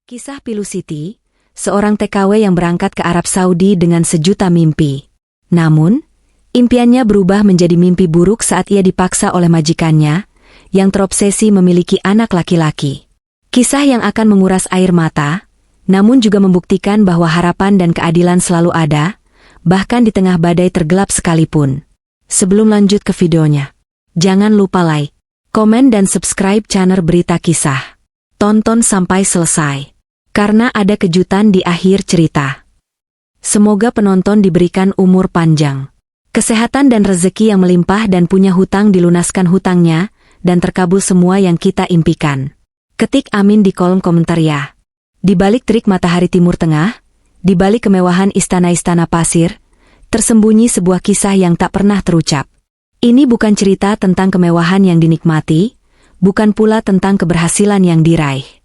Kisah Pilu Siti, seorang TKW yang berangkat ke Arab Saudi dengan sejuta mimpi. Namun, impiannya berubah menjadi mimpi buruk saat ia dipaksa oleh majikannya, yang terobsesi memiliki anak laki-laki. Kisah yang akan menguras air mata, namun juga membuktikan bahwa harapan dan keadilan selalu ada, bahkan di tengah badai tergelap sekalipun. Sebelum lanjut ke videonya, jangan lupa like, komen dan subscribe channel Berita Kisah. Tonton sampai selesai, karena ada kejutan di akhir cerita. Semoga penonton diberikan umur panjang, kesehatan dan rezeki yang melimpah dan punya hutang dilunaskan hutangnya, dan terkabul semua yang kita impikan. Ketik amin di kolom komentar ya. Di balik terik matahari Timur Tengah, di balik kemewahan istana-istana pasir, tersembunyi sebuah kisah yang tak pernah terucap. Ini bukan cerita tentang kemewahan yang dinikmati, bukan pula tentang keberhasilan yang diraih.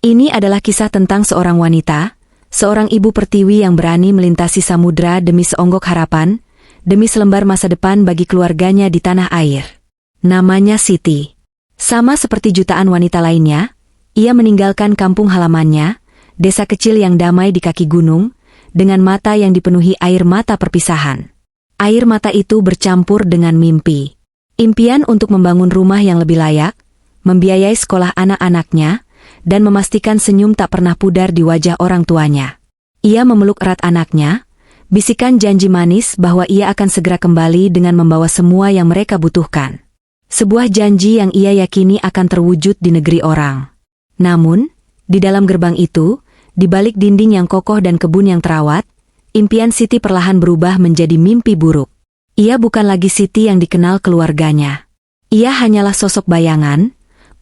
Ini adalah kisah tentang seorang wanita, seorang ibu pertiwi yang berani melintasi samudra demi seonggok harapan, demi selembar masa depan bagi keluarganya di tanah air. Namanya Siti. Sama seperti jutaan wanita lainnya, ia meninggalkan kampung halamannya, desa kecil yang damai di kaki gunung, dengan mata yang dipenuhi air mata perpisahan. Air mata itu bercampur dengan mimpi. Impian untuk membangun rumah yang lebih layak, membiayai sekolah anak-anaknya, dan memastikan senyum tak pernah pudar di wajah orang tuanya. Ia memeluk erat anaknya, bisikan janji manis bahwa ia akan segera kembali dengan membawa semua yang mereka butuhkan. Sebuah janji yang ia yakini akan terwujud di negeri orang. Namun, di dalam gerbang itu, di balik dinding yang kokoh dan kebun yang terawat, impian Siti perlahan berubah menjadi mimpi buruk. Ia bukan lagi Siti yang dikenal keluarganya. Ia hanyalah sosok bayangan,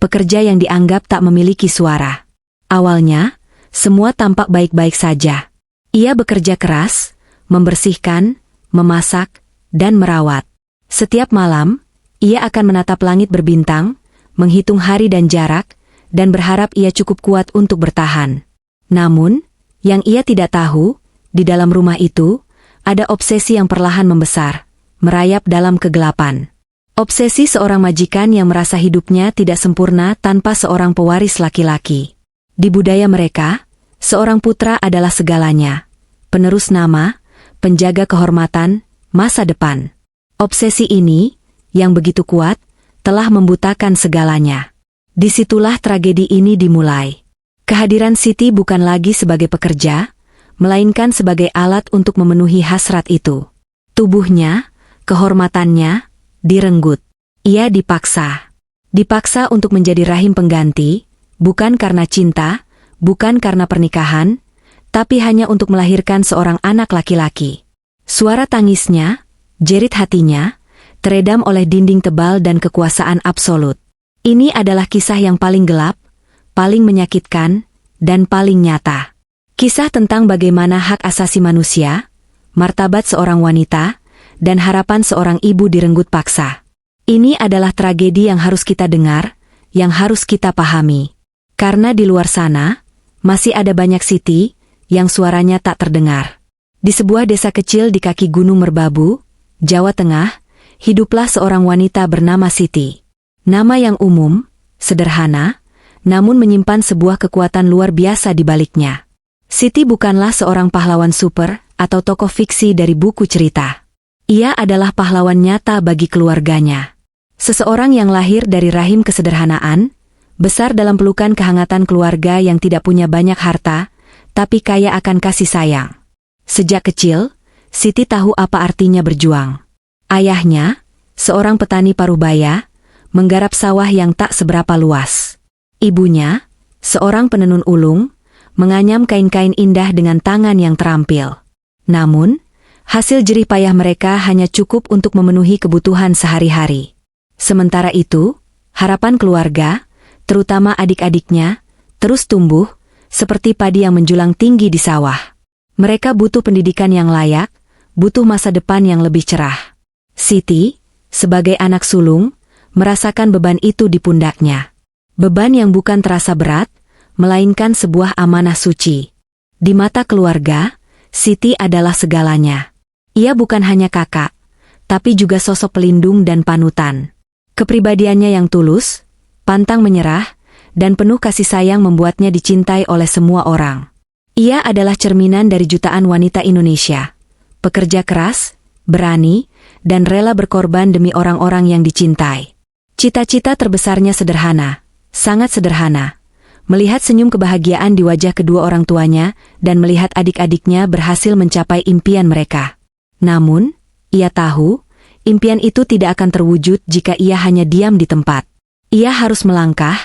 pekerja yang dianggap tak memiliki suara. Awalnya, semua tampak baik-baik saja. Ia bekerja keras, membersihkan, memasak, dan merawat. Setiap malam, ia akan menatap langit berbintang, menghitung hari dan jarak, dan berharap ia cukup kuat untuk bertahan. Namun, yang ia tidak tahu, di dalam rumah itu, ada obsesi yang perlahan membesar, merayap dalam kegelapan. Obsesi seorang majikan yang merasa hidupnya tidak sempurna tanpa seorang pewaris laki-laki. Di budaya mereka, seorang putra adalah segalanya, penerus nama, penjaga kehormatan, masa depan. Obsesi ini, yang begitu kuat, telah membutakan segalanya. Disitulah tragedi ini dimulai. Kehadiran Siti bukan lagi sebagai pekerja, melainkan sebagai alat untuk memenuhi hasrat itu. Tubuhnya, kehormatannya, direnggut. Ia dipaksa. Dipaksa untuk menjadi rahim pengganti, bukan karena cinta, bukan karena pernikahan, tapi hanya untuk melahirkan seorang anak laki-laki. Suara tangisnya, jerit hatinya, teredam oleh dinding tebal dan kekuasaan absolut. Ini adalah kisah yang paling gelap, paling menyakitkan, dan paling nyata. Kisah tentang bagaimana hak asasi manusia, martabat seorang wanita, dan harapan seorang ibu direnggut paksa. Ini adalah tragedi yang harus kita dengar, yang harus kita pahami. Karena di luar sana, masih ada banyak Siti, yang suaranya tak terdengar. Di sebuah desa kecil di kaki Gunung Merbabu, Jawa Tengah, hiduplah seorang wanita bernama Siti. Nama yang umum, sederhana, namun menyimpan sebuah kekuatan luar biasa di baliknya. Siti bukanlah seorang pahlawan super atau tokoh fiksi dari buku cerita. Ia adalah pahlawan nyata bagi keluarganya. Seseorang yang lahir dari rahim kesederhanaan, besar dalam pelukan kehangatan keluarga yang tidak punya banyak harta, tapi kaya akan kasih sayang. Sejak kecil, Siti tahu apa artinya berjuang. Ayahnya, seorang petani parubaya, menggarap sawah yang tak seberapa luas. Ibunya, seorang penenun ulung, menganyam kain-kain indah dengan tangan yang terampil. Namun, hasil jerih payah mereka hanya cukup untuk memenuhi kebutuhan sehari-hari. Sementara itu, harapan keluarga, terutama adik-adiknya, terus tumbuh, seperti padi yang menjulang tinggi di sawah. Mereka butuh pendidikan yang layak, butuh masa depan yang lebih cerah. Siti, sebagai anak sulung, merasakan beban itu di pundaknya. Beban yang bukan terasa berat, melainkan sebuah amanah suci. Di mata keluarga, Siti adalah segalanya. Ia bukan hanya kakak, tapi juga sosok pelindung dan panutan. Kepribadiannya yang tulus, pantang menyerah, dan penuh kasih sayang membuatnya dicintai oleh semua orang. Ia adalah cerminan dari jutaan wanita Indonesia. Pekerja keras, berani, dan rela berkorban demi orang-orang yang dicintai. Cita-cita terbesarnya sederhana, sangat sederhana. Melihat senyum kebahagiaan di wajah kedua orang tuanya dan melihat adik-adiknya berhasil mencapai impian mereka. Namun, ia tahu, impian itu tidak akan terwujud jika ia hanya diam di tempat. Ia harus melangkah,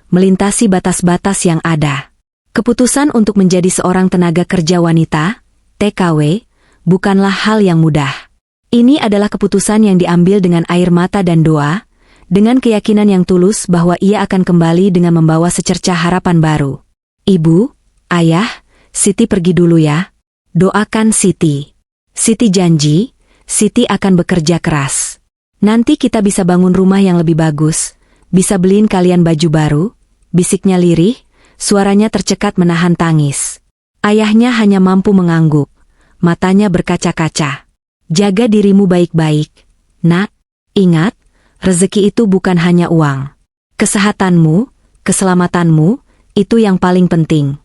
melintasi batas-batas yang ada. Keputusan untuk menjadi seorang tenaga kerja wanita, TKW, bukanlah hal yang mudah. Ini adalah keputusan yang diambil dengan air mata dan doa, dengan keyakinan yang tulus bahwa ia akan kembali dengan membawa secercah harapan baru. Ibu, ayah, Siti pergi dulu ya. Doakan Siti. Siti janji, Siti akan bekerja keras. Nanti kita bisa bangun rumah yang lebih bagus, bisa beliin kalian baju baru, bisiknya lirih, suaranya tercekat menahan tangis. Ayahnya hanya mampu mengangguk, matanya berkaca-kaca. Jaga dirimu baik-baik, nak. Ingat, rezeki itu bukan hanya uang. Kesehatanmu, keselamatanmu, itu yang paling penting.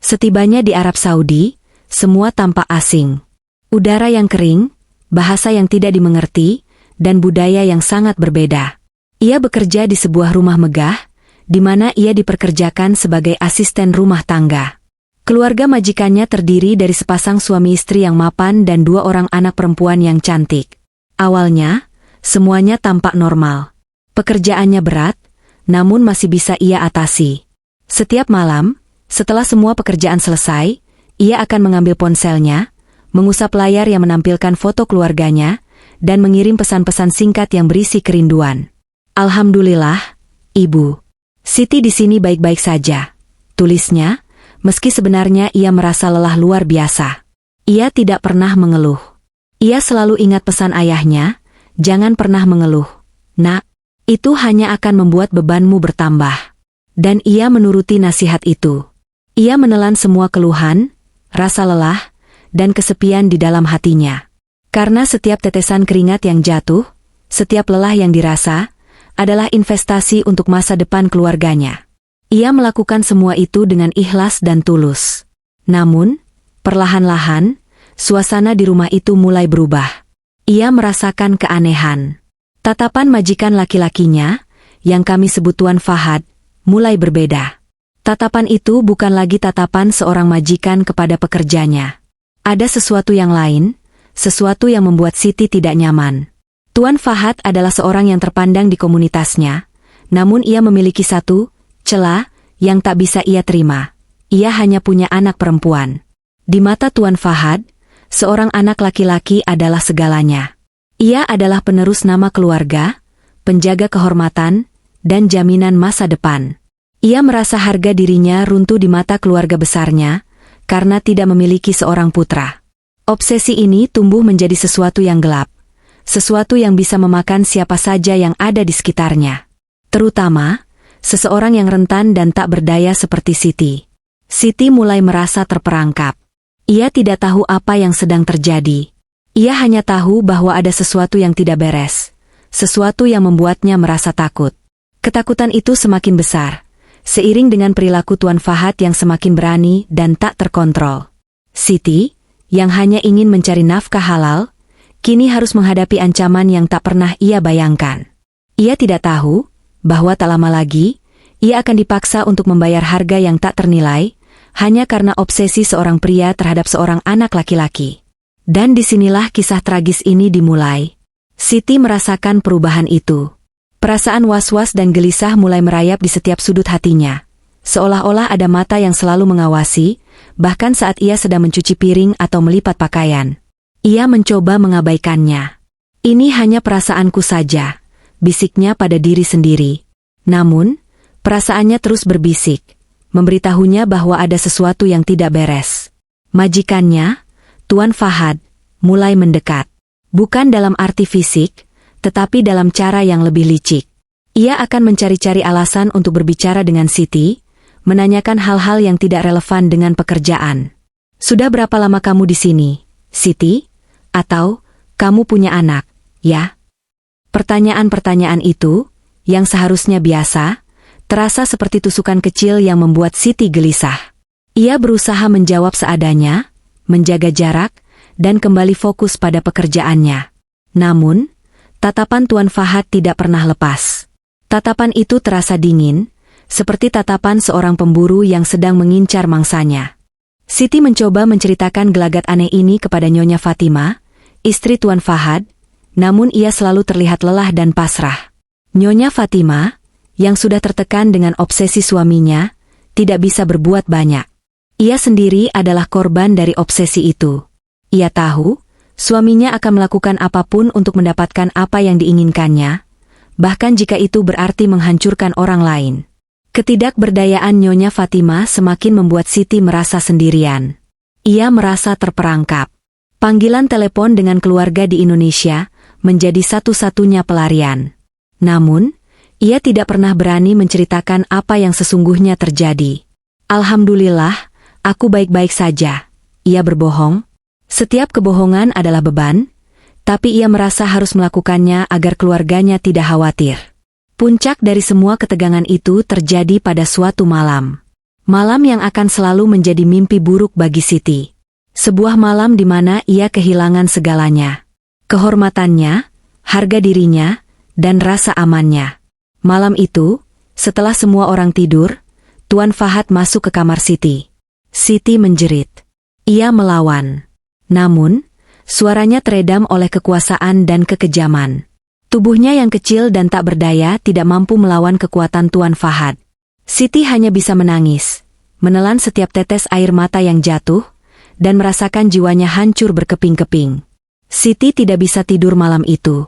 Setibanya di Arab Saudi, semua tampak asing. Udara yang kering, bahasa yang tidak dimengerti, dan budaya yang sangat berbeda. Ia bekerja di sebuah rumah megah, di mana ia diperkerjakan sebagai asisten rumah tangga. Keluarga majikannya terdiri dari sepasang suami istri yang mapan dan 2 orang anak perempuan yang cantik. Awalnya, semuanya tampak normal. Pekerjaannya berat, namun masih bisa ia atasi. Setiap malam, setelah semua pekerjaan selesai, ia akan mengambil ponselnya, mengusap layar yang menampilkan foto keluarganya, dan mengirim pesan-pesan singkat yang berisi kerinduan. Alhamdulillah, Ibu. Siti di sini baik-baik saja, tulisnya, meski sebenarnya ia merasa lelah luar biasa. Ia tidak pernah mengeluh. Ia selalu ingat pesan ayahnya, jangan pernah mengeluh, nak, itu hanya akan membuat bebanmu bertambah. Dan ia menuruti nasihat itu. Ia menelan semua keluhan, rasa lelah, dan kesepian di dalam hatinya. Karena setiap tetesan keringat yang jatuh, setiap lelah yang dirasa, adalah investasi untuk masa depan keluarganya. Ia melakukan semua itu dengan ikhlas dan tulus. Namun, perlahan-lahan, suasana di rumah itu mulai berubah. Ia merasakan keanehan. Tatapan majikan laki-lakinya, yang kami sebut Tuan Fahad, mulai berbeda. Tatapan itu bukan lagi tatapan seorang majikan kepada pekerjanya. Ada sesuatu yang lain, sesuatu yang membuat Siti tidak nyaman. Tuan Fahad adalah seorang yang terpandang di komunitasnya, namun ia memiliki satu celah yang tak bisa ia terima. Ia hanya punya anak perempuan. Di mata Tuan Fahad, seorang anak laki-laki adalah segalanya. Ia adalah penerus nama keluarga, penjaga kehormatan, dan jaminan masa depan. Ia merasa harga dirinya runtuh di mata keluarga besarnya, karena tidak memiliki seorang putra. Obsesi ini tumbuh menjadi sesuatu yang gelap. Sesuatu yang bisa memakan siapa saja yang ada di sekitarnya. Terutama, seseorang yang rentan dan tak berdaya seperti Siti. Siti mulai merasa terperangkap. Ia tidak tahu apa yang sedang terjadi. Ia hanya tahu bahwa ada sesuatu yang tidak beres. Sesuatu yang membuatnya merasa takut. Ketakutan itu semakin besar, seiring dengan perilaku Tuan Fahad yang semakin berani dan tak terkontrol. Siti, yang hanya ingin mencari nafkah halal, kini harus menghadapi ancaman yang tak pernah ia bayangkan. Ia tidak tahu bahwa tak lama lagi, ia akan dipaksa untuk membayar harga yang tak ternilai, hanya karena obsesi seorang pria terhadap seorang anak laki-laki. Dan disinilah kisah tragis ini dimulai. Siti merasakan perubahan itu. Perasaan was-was dan gelisah mulai merayap di setiap sudut hatinya. Seolah-olah ada mata yang selalu mengawasi, bahkan saat ia sedang mencuci piring atau melipat pakaian. Ia mencoba mengabaikannya. Ini hanya perasaanku saja, bisiknya pada diri sendiri. Namun, perasaannya terus berbisik, memberitahunya bahwa ada sesuatu yang tidak beres. Majikannya, Tuan Fahad, mulai mendekat. Bukan dalam arti fisik, tetapi dalam cara yang lebih licik. Ia akan mencari-cari alasan untuk berbicara dengan Siti, menanyakan hal-hal yang tidak relevan dengan pekerjaan. Sudah berapa lama kamu di sini, Siti? Atau, kamu punya anak, ya? Pertanyaan-pertanyaan itu, yang seharusnya biasa, Terasa seperti tusukan kecil yang membuat Siti gelisah. Ia berusaha menjawab seadanya, menjaga jarak, dan kembali fokus pada pekerjaannya. Namun, tatapan Tuan Fahad tidak pernah lepas. Tatapan itu terasa dingin, seperti tatapan seorang pemburu yang sedang mengincar mangsanya. Siti mencoba menceritakan gelagat aneh ini kepada Nyonya Fatima, istri Tuan Fahad, namun ia selalu terlihat lelah dan pasrah. Nyonya Fatima, yang sudah tertekan dengan obsesi suaminya, tidak bisa berbuat banyak. Ia sendiri adalah korban dari obsesi itu. Ia tahu, suaminya akan melakukan apapun untuk mendapatkan apa yang diinginkannya, bahkan jika itu berarti menghancurkan orang lain. Ketidakberdayaan Nyonya Fatima semakin membuat Siti merasa sendirian. Ia merasa terperangkap. Panggilan telepon dengan keluarga di Indonesia menjadi satu-satunya pelarian. Namun, ia tidak pernah berani menceritakan apa yang sesungguhnya terjadi. Alhamdulillah, aku baik-baik saja. Ia berbohong. Setiap kebohongan adalah beban, tapi ia merasa harus melakukannya agar keluarganya tidak khawatir. Puncak dari semua ketegangan itu terjadi pada suatu malam. Malam yang akan selalu menjadi mimpi buruk bagi Siti. Sebuah malam di mana ia kehilangan segalanya. Kehormatannya, harga dirinya, dan rasa amannya. Malam itu, setelah semua orang tidur, Tuan Fahad masuk ke kamar Siti. Siti menjerit. Ia melawan. Namun, suaranya teredam oleh kekuasaan dan kekejaman. Tubuhnya yang kecil dan tak berdaya tidak mampu melawan kekuatan Tuan Fahad. Siti hanya bisa menangis, menelan setiap tetes air mata yang jatuh, dan merasakan jiwanya hancur berkeping-keping. Siti tidak bisa tidur malam itu.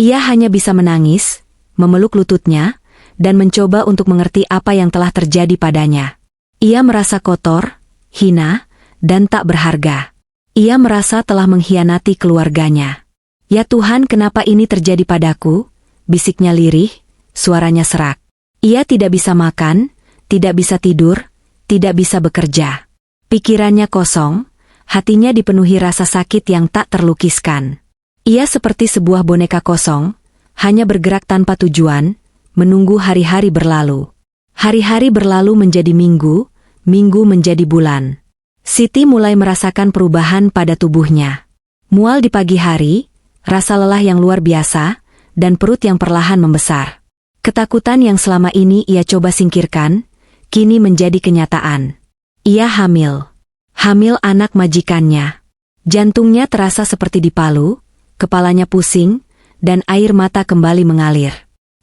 Ia hanya bisa menangis, memeluk lututnya, dan mencoba untuk mengerti apa yang telah terjadi padanya. Ia merasa kotor, hina, dan tak berharga. Ia merasa telah mengkhianati keluarganya. Ya Tuhan, kenapa ini terjadi padaku? Bisiknya lirih, suaranya serak. Ia tidak bisa makan, tidak bisa tidur, tidak bisa bekerja. Pikirannya kosong, hatinya dipenuhi rasa sakit yang tak terlukiskan. Ia seperti sebuah boneka kosong, hanya bergerak tanpa tujuan, menunggu hari-hari berlalu. Hari-hari berlalu menjadi minggu, minggu menjadi bulan. Siti mulai merasakan perubahan pada tubuhnya. Mual di pagi hari, rasa lelah yang luar biasa, dan perut yang perlahan membesar. Ketakutan yang selama ini ia coba singkirkan, kini menjadi kenyataan. Ia hamil. Hamil anak majikannya. Jantungnya terasa seperti dipalu, kepalanya pusing, dan air mata kembali mengalir.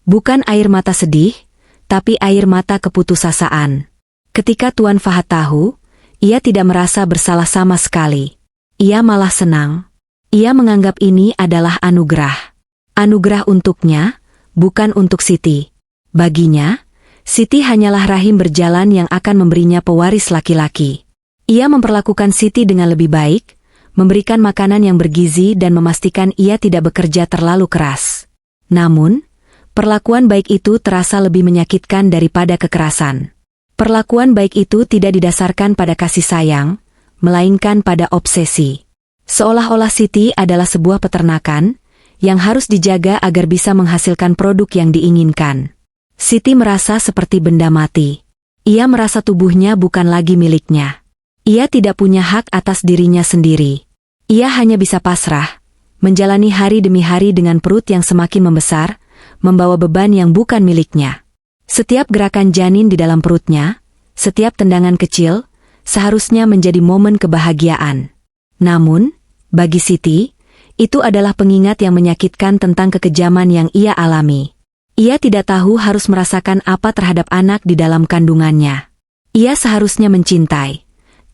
Bukan air mata sedih, tapi air mata keputusasaan. Ketika Tuan Fahad tahu, ia tidak merasa bersalah sama sekali. Ia malah senang. Ia menganggap ini adalah anugerah. Anugerah untuknya, bukan untuk Siti. Baginya, Siti hanyalah rahim berjalan yang akan memberinya pewaris laki-laki. Ia memperlakukan Siti dengan lebih baik, memberikan makanan yang bergizi dan memastikan ia tidak bekerja terlalu keras. Namun, perlakuan baik itu terasa lebih menyakitkan daripada kekerasan. Perlakuan baik itu tidak didasarkan pada kasih sayang, melainkan pada obsesi. Seolah-olah Siti adalah sebuah peternakan, yang harus dijaga agar bisa menghasilkan produk yang diinginkan. Siti merasa seperti benda mati. Ia merasa tubuhnya bukan lagi miliknya. Ia tidak punya hak atas dirinya sendiri. Ia hanya bisa pasrah, menjalani hari demi hari dengan perut yang semakin membesar, membawa beban yang bukan miliknya. Setiap gerakan janin di dalam perutnya, setiap tendangan kecil, seharusnya menjadi momen kebahagiaan. Namun, bagi Siti, itu adalah pengingat yang menyakitkan tentang kekejaman yang ia alami. Ia tidak tahu harus merasakan apa terhadap anak di dalam kandungannya. Ia seharusnya mencintai.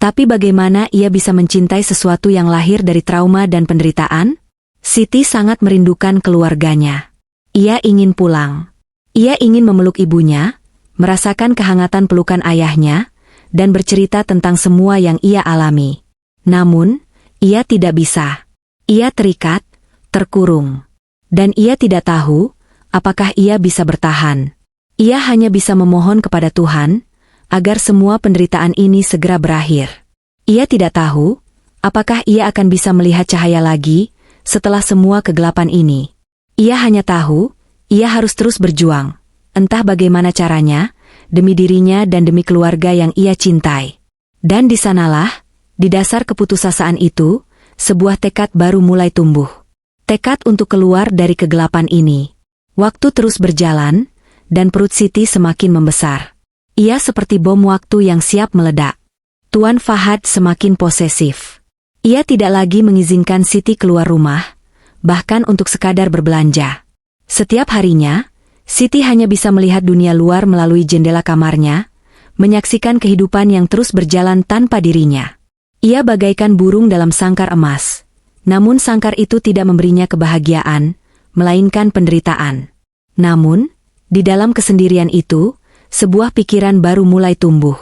Tapi bagaimana ia bisa mencintai sesuatu yang lahir dari trauma dan penderitaan? Siti sangat merindukan keluarganya. Ia ingin pulang. Ia ingin memeluk ibunya, merasakan kehangatan pelukan ayahnya, dan bercerita tentang semua yang ia alami. Namun, ia tidak bisa. Ia terikat, terkurung. Dan ia tidak tahu, apakah ia bisa bertahan. Ia hanya bisa memohon kepada Tuhan, agar semua penderitaan ini segera berakhir. Ia tidak tahu, apakah ia akan bisa melihat cahaya lagi, setelah semua kegelapan ini. Ia hanya tahu, ia harus terus berjuang. Entah bagaimana caranya, demi dirinya dan demi keluarga yang ia cintai. Dan di sanalah, di dasar keputusasaan itu, sebuah tekad baru mulai tumbuh. Tekad untuk keluar dari kegelapan ini. Waktu terus berjalan, dan perut Siti semakin membesar. Ia seperti bom waktu yang siap meledak. Tuan Fahad semakin posesif. Ia tidak lagi mengizinkan Siti keluar rumah, bahkan untuk sekadar berbelanja. Setiap harinya, Siti hanya bisa melihat dunia luar melalui jendela kamarnya, menyaksikan kehidupan yang terus berjalan tanpa dirinya. Ia bagaikan burung dalam sangkar emas, namun sangkar itu tidak memberinya kebahagiaan, melainkan penderitaan. Namun, di dalam kesendirian itu, sebuah pikiran baru mulai tumbuh.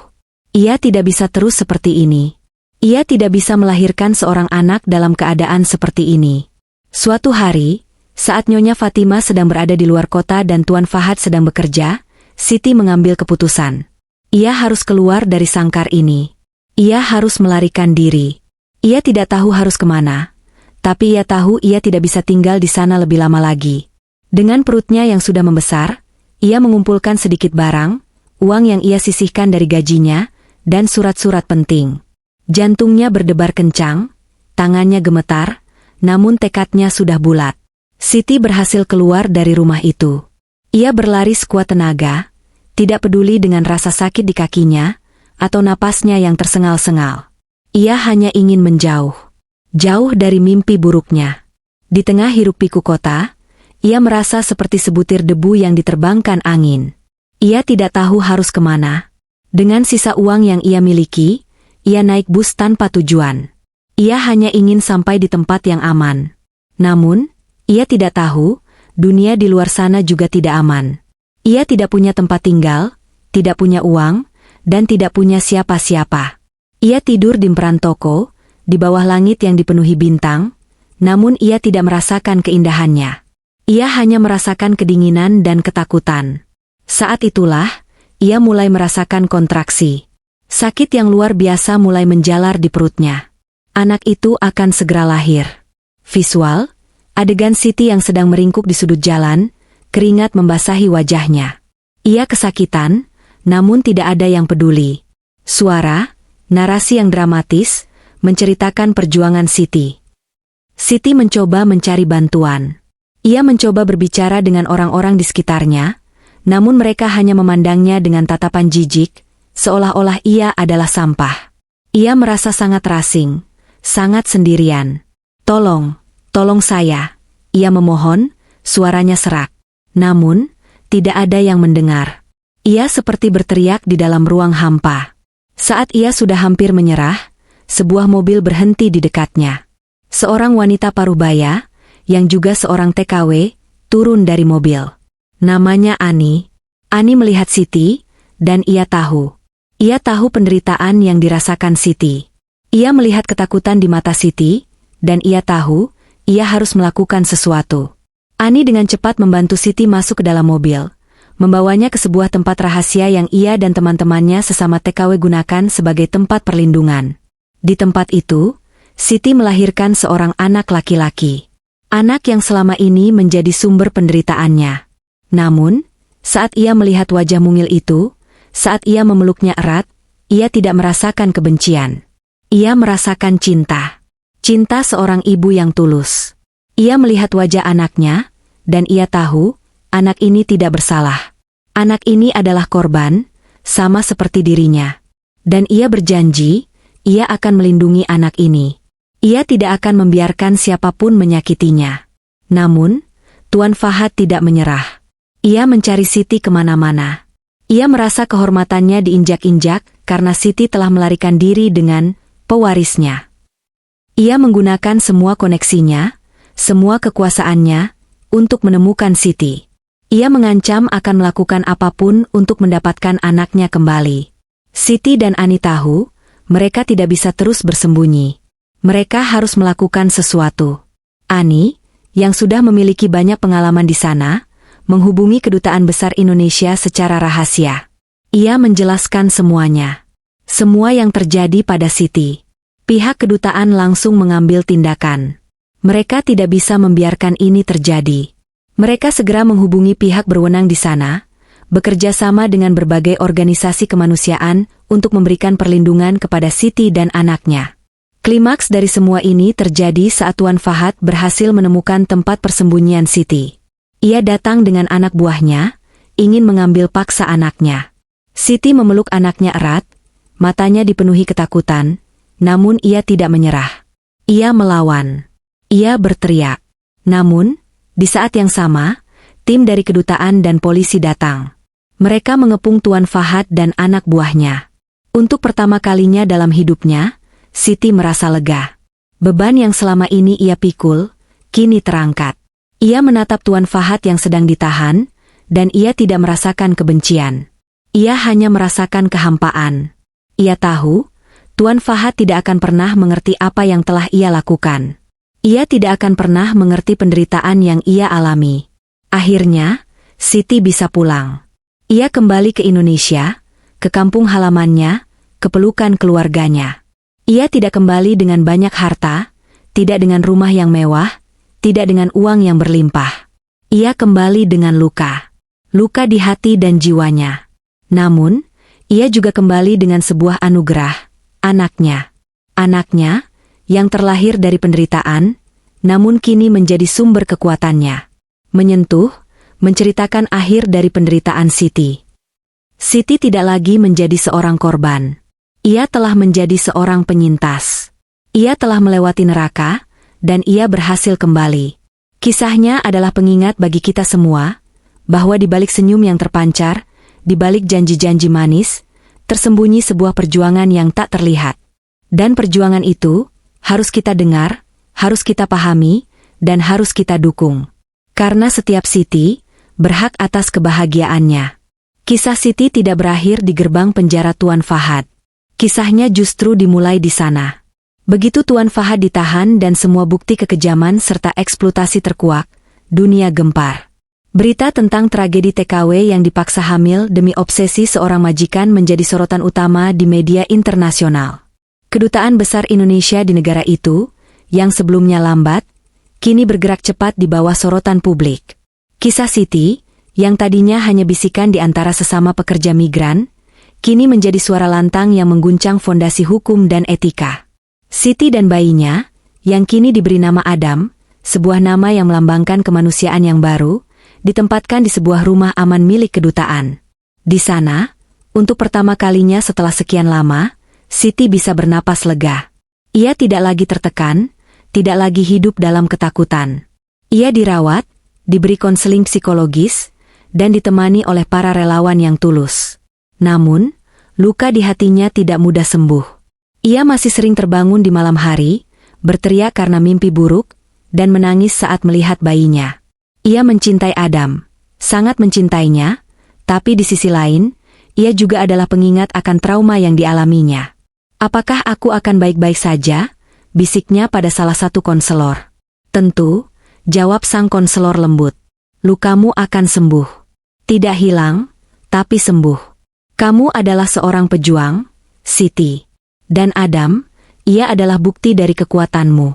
Ia tidak bisa terus seperti ini. Ia tidak bisa melahirkan seorang anak dalam keadaan seperti ini. Suatu hari, saat Nyonya Fatima sedang berada di luar kota dan Tuan Fahad sedang bekerja, Siti mengambil keputusan. Ia harus keluar dari sangkar ini. Ia harus melarikan diri. Ia tidak tahu harus kemana, tapi ia tahu ia tidak bisa tinggal di sana lebih lama lagi. Dengan perutnya yang sudah membesar, ia mengumpulkan sedikit barang, uang yang ia sisihkan dari gajinya, dan surat-surat penting. Jantungnya berdebar kencang, tangannya gemetar, namun tekadnya sudah bulat. Siti berhasil keluar dari rumah itu. Ia berlari sekuat tenaga, tidak peduli dengan rasa sakit di kakinya, atau napasnya yang tersengal-sengal. Ia hanya ingin menjauh. Jauh dari mimpi buruknya. Di tengah hiruk-pikuk kota, ia merasa seperti sebutir debu yang diterbangkan angin. Ia tidak tahu harus kemana. Dengan sisa uang yang ia miliki, ia naik bus tanpa tujuan. Ia hanya ingin sampai di tempat yang aman. Namun, ia tidak tahu, dunia di luar sana juga tidak aman. Ia tidak punya tempat tinggal, tidak punya uang, dan tidak punya siapa-siapa. Ia tidur di emperan toko, di bawah langit yang dipenuhi bintang, namun ia tidak merasakan keindahannya. Ia hanya merasakan kedinginan dan ketakutan. Saat itulah, ia mulai merasakan kontraksi. Sakit yang luar biasa mulai menjalar di perutnya. Anak itu akan segera lahir. Visual, adegan Siti yang sedang meringkuk di sudut jalan, keringat membasahi wajahnya. Ia kesakitan, namun tidak ada yang peduli. Suara, narasi yang dramatis, menceritakan perjuangan Siti. Siti mencoba mencari bantuan. Ia mencoba berbicara dengan orang-orang di sekitarnya, namun mereka hanya memandangnya dengan tatapan jijik, seolah-olah ia adalah sampah. Ia merasa sangat terasing, sangat sendirian. Tolong saya, ia memohon, suaranya serak. Namun, tidak ada yang mendengar. Ia seperti berteriak di dalam ruang hampa. Saat ia sudah hampir menyerah, sebuah mobil berhenti di dekatnya. Seorang wanita paruh-baya, yang juga seorang TKW, turun dari mobil. Namanya Ani. Ani melihat Siti, dan ia tahu. Ia tahu penderitaan yang dirasakan Siti. Ia melihat ketakutan di mata Siti, dan ia tahu, ia harus melakukan sesuatu. Ani dengan cepat membantu Siti masuk ke dalam mobil, membawanya ke sebuah tempat rahasia yang ia dan teman-temannya sesama TKW gunakan sebagai tempat perlindungan. Di tempat itu, Siti melahirkan seorang anak laki-laki. Anak yang selama ini menjadi sumber penderitaannya. Namun, saat ia melihat wajah mungil itu, saat ia memeluknya erat, ia tidak merasakan kebencian. Ia merasakan cinta. Cinta seorang ibu yang tulus. Ia melihat wajah anaknya, dan ia tahu, anak ini tidak bersalah. Anak ini adalah korban, sama seperti dirinya. Dan ia berjanji, ia akan melindungi anak ini. Ia tidak akan membiarkan siapapun menyakitinya. Namun, Tuan Fahad tidak menyerah. Ia mencari Siti kemana-mana. Ia merasa kehormatannya diinjak-injak karena Siti telah melarikan diri dengan pewarisnya. Ia menggunakan semua koneksinya, semua kekuasaannya, untuk menemukan Siti. Ia mengancam akan melakukan apapun untuk mendapatkan anaknya kembali. Siti dan Ani tahu, mereka tidak bisa terus bersembunyi. Mereka harus melakukan sesuatu. Ani, yang sudah memiliki banyak pengalaman di sana, menghubungi Kedutaan Besar Indonesia secara rahasia. Ia menjelaskan semuanya. Semua yang terjadi pada Siti. Pihak kedutaan langsung mengambil tindakan. Mereka tidak bisa membiarkan ini terjadi. Mereka segera menghubungi pihak berwenang di sana, bekerja sama dengan berbagai organisasi kemanusiaan untuk memberikan perlindungan kepada Siti dan anaknya. Klimaks dari semua ini terjadi saat Tuan Fahad berhasil menemukan tempat persembunyian Siti. Ia datang dengan anak buahnya, ingin mengambil paksa anaknya. Siti memeluk anaknya erat, matanya dipenuhi ketakutan, namun ia tidak menyerah. Ia melawan. Ia berteriak. Namun, di saat yang sama, tim dari kedutaan dan polisi datang. Mereka mengepung Tuan Fahad dan anak buahnya. Untuk pertama kalinya dalam hidupnya, Siti merasa lega. Beban yang selama ini ia pikul, kini terangkat. Ia menatap Tuan Fahad yang sedang ditahan, dan ia tidak merasakan kebencian. Ia hanya merasakan kehampaan. Ia tahu, Tuan Fahad tidak akan pernah mengerti apa yang telah ia lakukan. Ia tidak akan pernah mengerti penderitaan yang ia alami. Akhirnya, Siti bisa pulang. Ia kembali ke Indonesia, ke kampung halamannya, ke pelukan keluarganya. Ia tidak kembali dengan banyak harta, tidak dengan rumah yang mewah, tidak dengan uang yang berlimpah. Ia kembali dengan luka. Luka di hati dan jiwanya. Namun, ia juga kembali dengan sebuah anugerah, anaknya. Anaknya, yang terlahir dari penderitaan, namun kini menjadi sumber kekuatannya. Menyentuh, menceritakan akhir dari penderitaan Siti. Siti tidak lagi menjadi seorang korban. Ia telah menjadi seorang penyintas. Ia telah melewati neraka, dan ia berhasil kembali. Kisahnya adalah pengingat bagi kita semua, bahwa di balik senyum yang terpancar, di balik janji-janji manis, tersembunyi sebuah perjuangan yang tak terlihat. Dan perjuangan itu, harus kita dengar, harus kita pahami, dan harus kita dukung. Karena setiap Siti, berhak atas kebahagiaannya. Kisah Siti tidak berakhir di gerbang penjara Tuan Fahad. Kisahnya justru dimulai di sana. Begitu Tuan Fahad ditahan dan semua bukti kekejaman serta eksploitasi terkuak, dunia gempar. Berita tentang tragedi TKW yang dipaksa hamil demi obsesi seorang majikan menjadi sorotan utama di media internasional. Kedutaan besar Indonesia di negara itu, yang sebelumnya lambat, kini bergerak cepat di bawah sorotan publik. Kisah Siti, yang tadinya hanya bisikan di antara sesama pekerja migran, kini menjadi suara lantang yang mengguncang fondasi hukum dan etika. Siti dan bayinya, yang kini diberi nama Adam, sebuah nama yang melambangkan kemanusiaan yang baru, ditempatkan di sebuah rumah aman milik kedutaan. Di sana, untuk pertama kalinya setelah sekian lama, Siti bisa bernapas lega. Ia tidak lagi tertekan, tidak lagi hidup dalam ketakutan. Ia dirawat, diberi konseling psikologis, dan ditemani oleh para relawan yang tulus. Namun, luka di hatinya tidak mudah sembuh. Ia masih sering terbangun di malam hari, berteriak karena mimpi buruk, dan menangis saat melihat bayinya. Ia mencintai Adam, sangat mencintainya, tapi di sisi lain, ia juga adalah pengingat akan trauma yang dialaminya. "Apakah aku akan baik-baik saja?" bisiknya pada salah satu konselor. "Tentu," jawab sang konselor lembut. "Lukamu akan sembuh. Tidak hilang, tapi sembuh. Kamu adalah seorang pejuang, Siti. Dan Adam, ia adalah bukti dari kekuatanmu."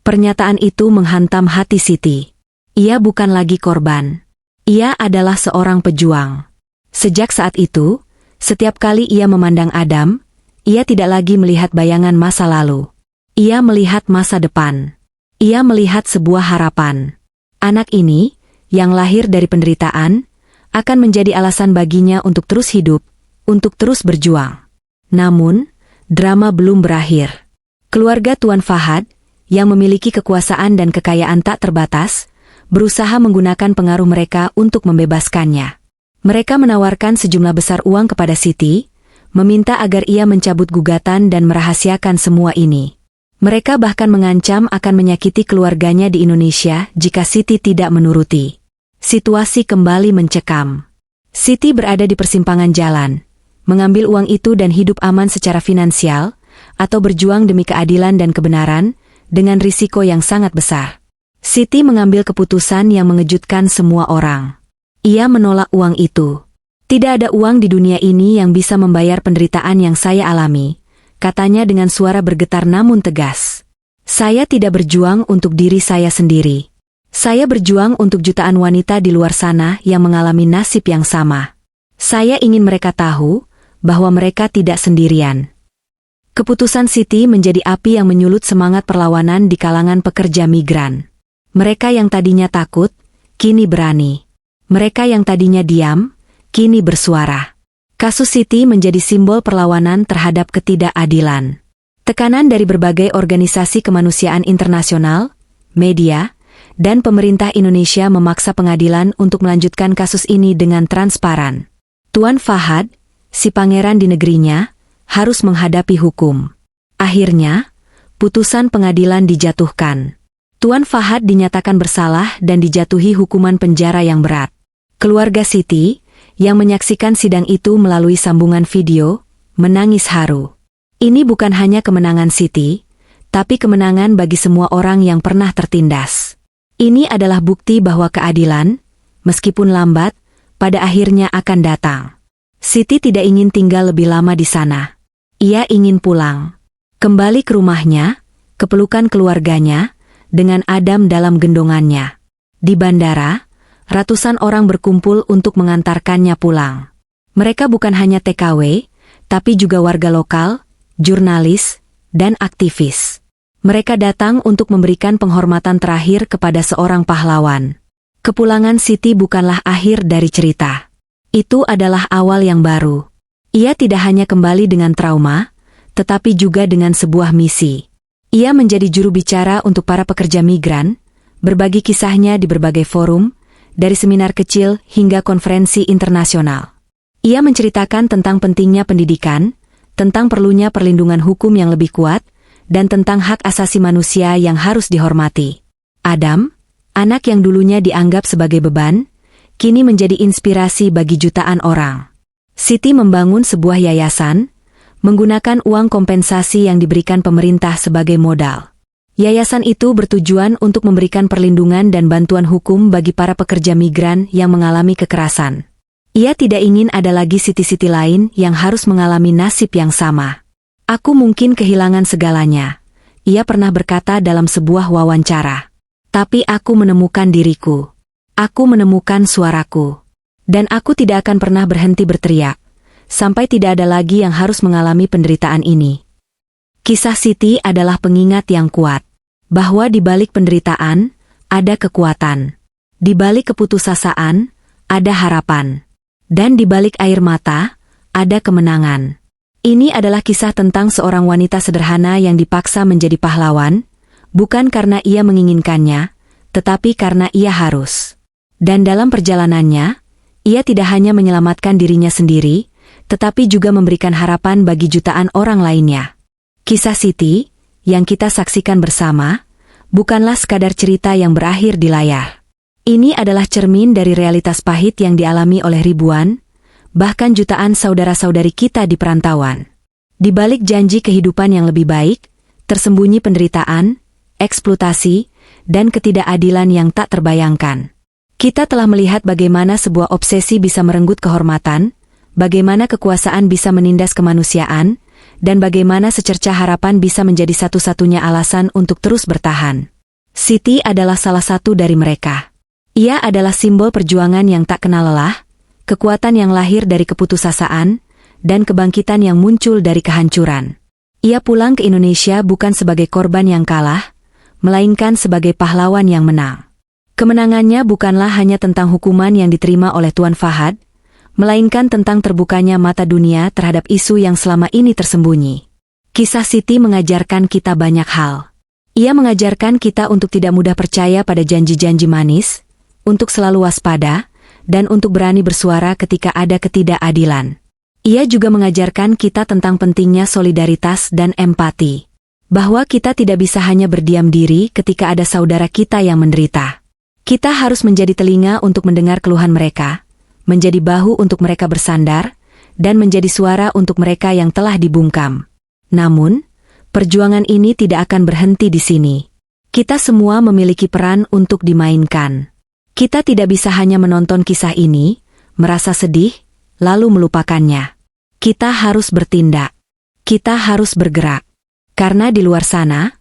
Pernyataan itu menghantam hati Siti. Ia bukan lagi korban. Ia adalah seorang pejuang. Sejak saat itu, setiap kali ia memandang Adam, ia tidak lagi melihat bayangan masa lalu. Ia melihat masa depan. Ia melihat sebuah harapan. Anak ini, yang lahir dari penderitaan, akan menjadi alasan baginya untuk terus hidup, untuk terus berjuang. Namun, drama belum berakhir. Keluarga Tuan Fahad, yang memiliki kekuasaan dan kekayaan tak terbatas, berusaha menggunakan pengaruh mereka untuk membebaskannya. Mereka menawarkan sejumlah besar uang kepada Siti, meminta agar ia mencabut gugatan dan merahasiakan semua ini. Mereka bahkan mengancam akan menyakiti keluarganya di Indonesia jika Siti tidak menuruti. Situasi kembali mencekam. Siti berada di persimpangan jalan, mengambil uang itu dan hidup aman secara finansial, atau berjuang demi keadilan dan kebenaran, dengan risiko yang sangat besar. Siti mengambil keputusan yang mengejutkan semua orang. Ia menolak uang itu. "Tidak ada uang di dunia ini yang bisa membayar penderitaan yang saya alami," katanya dengan suara bergetar namun tegas. "Saya tidak berjuang untuk diri saya sendiri. Saya berjuang untuk jutaan wanita di luar sana yang mengalami nasib yang sama. Saya ingin mereka tahu bahwa mereka tidak sendirian. Keputusan Siti menjadi api yang menyulut semangat perlawanan di kalangan pekerja migran. Mereka yang tadinya takut, kini berani. Mereka yang tadinya diam, kini bersuara. Kasus Siti menjadi simbol perlawanan terhadap ketidakadilan. Tekanan dari berbagai organisasi kemanusiaan internasional, media, dan pemerintah Indonesia memaksa pengadilan untuk melanjutkan kasus ini dengan transparan. Tuan Fahad, si pangeran di negerinya, harus menghadapi hukum. Akhirnya, putusan pengadilan dijatuhkan. Tuan Fahad dinyatakan bersalah dan dijatuhi hukuman penjara yang berat. Keluarga Siti, yang menyaksikan sidang itu melalui sambungan video, menangis haru. Ini bukan hanya kemenangan Siti, tapi kemenangan bagi semua orang yang pernah tertindas. Ini adalah bukti bahwa keadilan, meskipun lambat, pada akhirnya akan datang. Siti tidak ingin tinggal lebih lama di sana. Ia ingin pulang. Kembali ke rumahnya, ke pelukan keluarganya, dengan Adam dalam gendongannya. Di bandara, ratusan orang berkumpul untuk mengantarkannya pulang. Mereka bukan hanya TKW, tapi juga warga lokal, jurnalis, dan aktivis. Mereka datang untuk memberikan penghormatan terakhir kepada seorang pahlawan. Kepulangan Siti bukanlah akhir dari cerita. Itu adalah awal yang baru. Ia tidak hanya kembali dengan trauma, tetapi juga dengan sebuah misi. Ia menjadi juru bicara untuk para pekerja migran, berbagi kisahnya di berbagai forum, dari seminar kecil hingga konferensi internasional. Ia menceritakan tentang pentingnya pendidikan, tentang perlunya perlindungan hukum yang lebih kuat, dan tentang hak asasi manusia yang harus dihormati. Adam, anak yang dulunya dianggap sebagai beban, kini menjadi inspirasi bagi jutaan orang. Siti membangun sebuah yayasan, menggunakan uang kompensasi yang diberikan pemerintah sebagai modal. Yayasan itu bertujuan untuk memberikan perlindungan dan bantuan hukum bagi para pekerja migran yang mengalami kekerasan. Ia tidak ingin ada lagi Siti-Siti lain yang harus mengalami nasib yang sama. Aku mungkin kehilangan segalanya, ia pernah berkata dalam sebuah wawancara. Tapi aku menemukan diriku. Aku menemukan suaraku. Dan aku tidak akan pernah berhenti berteriak, sampai tidak ada lagi yang harus mengalami penderitaan ini. Kisah Siti adalah pengingat yang kuat, bahwa di balik penderitaan, ada kekuatan. Di balik keputusasaan, ada harapan. Dan di balik air mata, ada kemenangan. Ini adalah kisah tentang seorang wanita sederhana yang dipaksa menjadi pahlawan, bukan karena ia menginginkannya, tetapi karena ia harus. Dan dalam perjalanannya, ia tidak hanya menyelamatkan dirinya sendiri, tetapi juga memberikan harapan bagi jutaan orang lainnya. Kisah Siti, yang kita saksikan bersama, bukanlah sekadar cerita yang berakhir di layar. Ini adalah cermin dari realitas pahit yang dialami oleh ribuan, bahkan jutaan saudara-saudari kita di perantauan. Di balik janji kehidupan yang lebih baik, tersembunyi penderitaan, eksploitasi, dan ketidakadilan yang tak terbayangkan. Kita telah melihat bagaimana sebuah obsesi bisa merenggut kehormatan, bagaimana kekuasaan bisa menindas kemanusiaan, dan bagaimana secercah harapan bisa menjadi satu-satunya alasan untuk terus bertahan. Siti adalah salah satu dari mereka. Ia adalah simbol perjuangan yang tak kenal lelah, kekuatan yang lahir dari keputusasaan, dan kebangkitan yang muncul dari kehancuran. Ia pulang ke Indonesia bukan sebagai korban yang kalah, melainkan sebagai pahlawan yang menang. Kemenangannya bukanlah hanya tentang hukuman yang diterima oleh Tuan Fahad, melainkan tentang terbukanya mata dunia terhadap isu yang selama ini tersembunyi. Kisah Siti mengajarkan kita banyak hal. Ia mengajarkan kita untuk tidak mudah percaya pada janji-janji manis, untuk selalu waspada, dan untuk berani bersuara ketika ada ketidakadilan. Ia juga mengajarkan kita tentang pentingnya solidaritas dan empati. Bahwa kita tidak bisa hanya berdiam diri ketika ada saudara kita yang menderita. Kita harus menjadi telinga untuk mendengar keluhan mereka, menjadi bahu untuk mereka bersandar, dan menjadi suara untuk mereka yang telah dibungkam. Namun, perjuangan ini tidak akan berhenti di sini. Kita semua memiliki peran untuk dimainkan. Kita tidak bisa hanya menonton kisah ini, merasa sedih, lalu melupakannya. Kita harus bertindak. Kita harus bergerak. Karena di luar sana,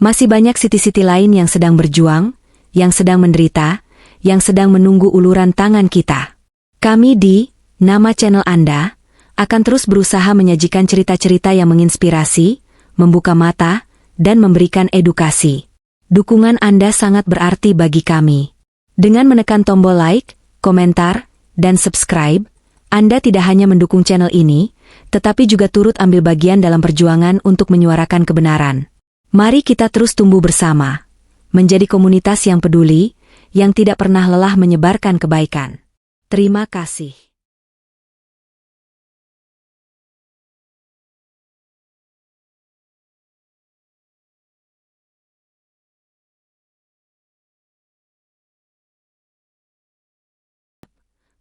masih banyak Siti-Siti lain yang sedang berjuang, yang sedang menderita, yang sedang menunggu uluran tangan kita. Kami di nama channel Anda akan terus berusaha menyajikan cerita-cerita yang menginspirasi, membuka mata, dan memberikan edukasi. Dukungan Anda sangat berarti bagi kami. Dengan menekan tombol like, komentar, dan subscribe, Anda tidak hanya mendukung channel ini, tetapi juga turut ambil bagian dalam perjuangan untuk menyuarakan kebenaran. Mari kita terus tumbuh bersama, menjadi komunitas yang peduli, yang tidak pernah lelah menyebarkan kebaikan. Terima kasih.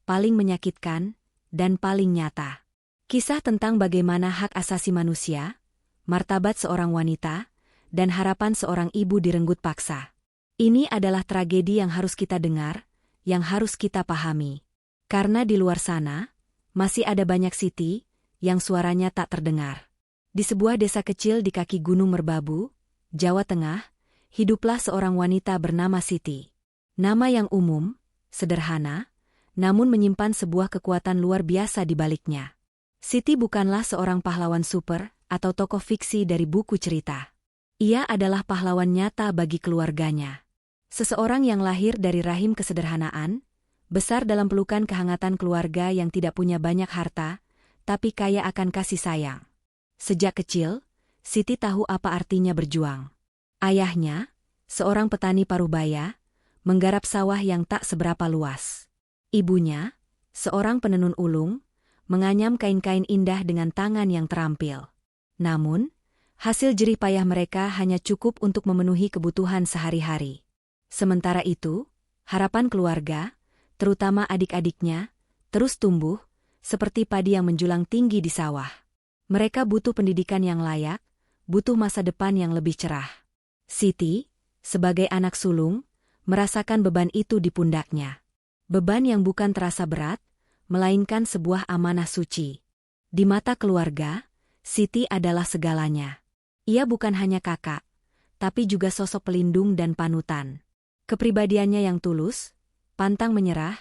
Paling menyakitkan dan paling nyata. Kisah tentang bagaimana hak asasi manusia, martabat seorang wanita, dan harapan seorang ibu direnggut paksa. Ini adalah tragedi yang harus kita dengar, yang harus kita pahami. Karena di luar sana, masih ada banyak Siti yang suaranya tak terdengar. Di sebuah desa kecil di kaki Gunung Merbabu, Jawa Tengah, hiduplah seorang wanita bernama Siti. Nama yang umum, sederhana, namun menyimpan sebuah kekuatan luar biasa di baliknya. Siti bukanlah seorang pahlawan super atau tokoh fiksi dari buku cerita. Ia adalah pahlawan nyata bagi keluarganya. Seseorang yang lahir dari rahim kesederhanaan, besar dalam pelukan kehangatan keluarga yang tidak punya banyak harta, tapi kaya akan kasih sayang. Sejak kecil, Siti tahu apa artinya berjuang. Ayahnya, seorang petani parubaya, menggarap sawah yang tak seberapa luas. Ibunya, seorang penenun ulung, menganyam kain-kain indah dengan tangan yang terampil. Namun, hasil jerih payah mereka hanya cukup untuk memenuhi kebutuhan sehari-hari. Sementara itu, harapan keluarga, terutama adik-adiknya, terus tumbuh, seperti padi yang menjulang tinggi di sawah. Mereka butuh pendidikan yang layak, butuh masa depan yang lebih cerah. Siti, sebagai anak sulung, merasakan beban itu di pundaknya. Beban yang bukan terasa berat, melainkan sebuah amanah suci. Di mata keluarga, Siti adalah segalanya. Ia bukan hanya kakak, tapi juga sosok pelindung dan panutan. Kepribadiannya yang tulus, pantang menyerah,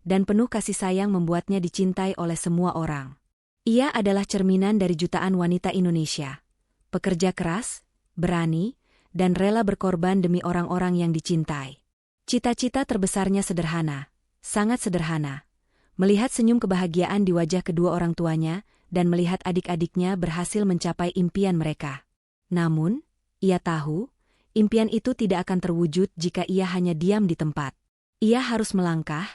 dan penuh kasih sayang membuatnya dicintai oleh semua orang. Ia adalah cerminan dari jutaan wanita Indonesia. Pekerja keras, berani, dan rela berkorban demi orang-orang yang dicintai. Cita-cita terbesarnya sederhana. Sangat sederhana. Melihat senyum kebahagiaan di wajah kedua orang tuanya dan melihat adik-adiknya berhasil mencapai impian mereka. Namun, ia tahu, impian itu tidak akan terwujud jika ia hanya diam di tempat. Ia harus melangkah,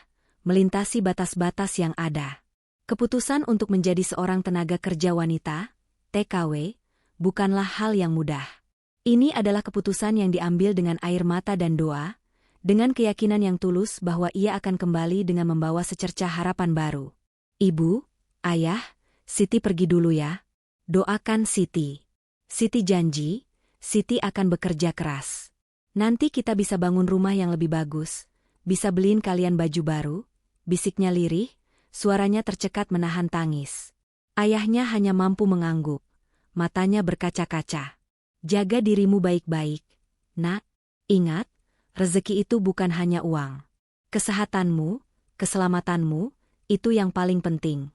melintasi batas-batas yang ada. Keputusan untuk menjadi seorang tenaga kerja wanita, TKW, bukanlah hal yang mudah. Ini adalah keputusan yang diambil dengan air mata dan doa, dengan keyakinan yang tulus bahwa ia akan kembali dengan membawa secercah harapan baru. Ibu, ayah, Siti pergi dulu ya. Doakan Siti. Siti janji, Siti akan bekerja keras. Nanti kita bisa bangun rumah yang lebih bagus, bisa beliin kalian baju baru, bisiknya lirih, suaranya tercekat menahan tangis. Ayahnya hanya mampu mengangguk, matanya berkaca-kaca. Jaga dirimu baik-baik, nak. Ingat, rezeki itu bukan hanya uang. Kesehatanmu, keselamatanmu, itu yang paling penting.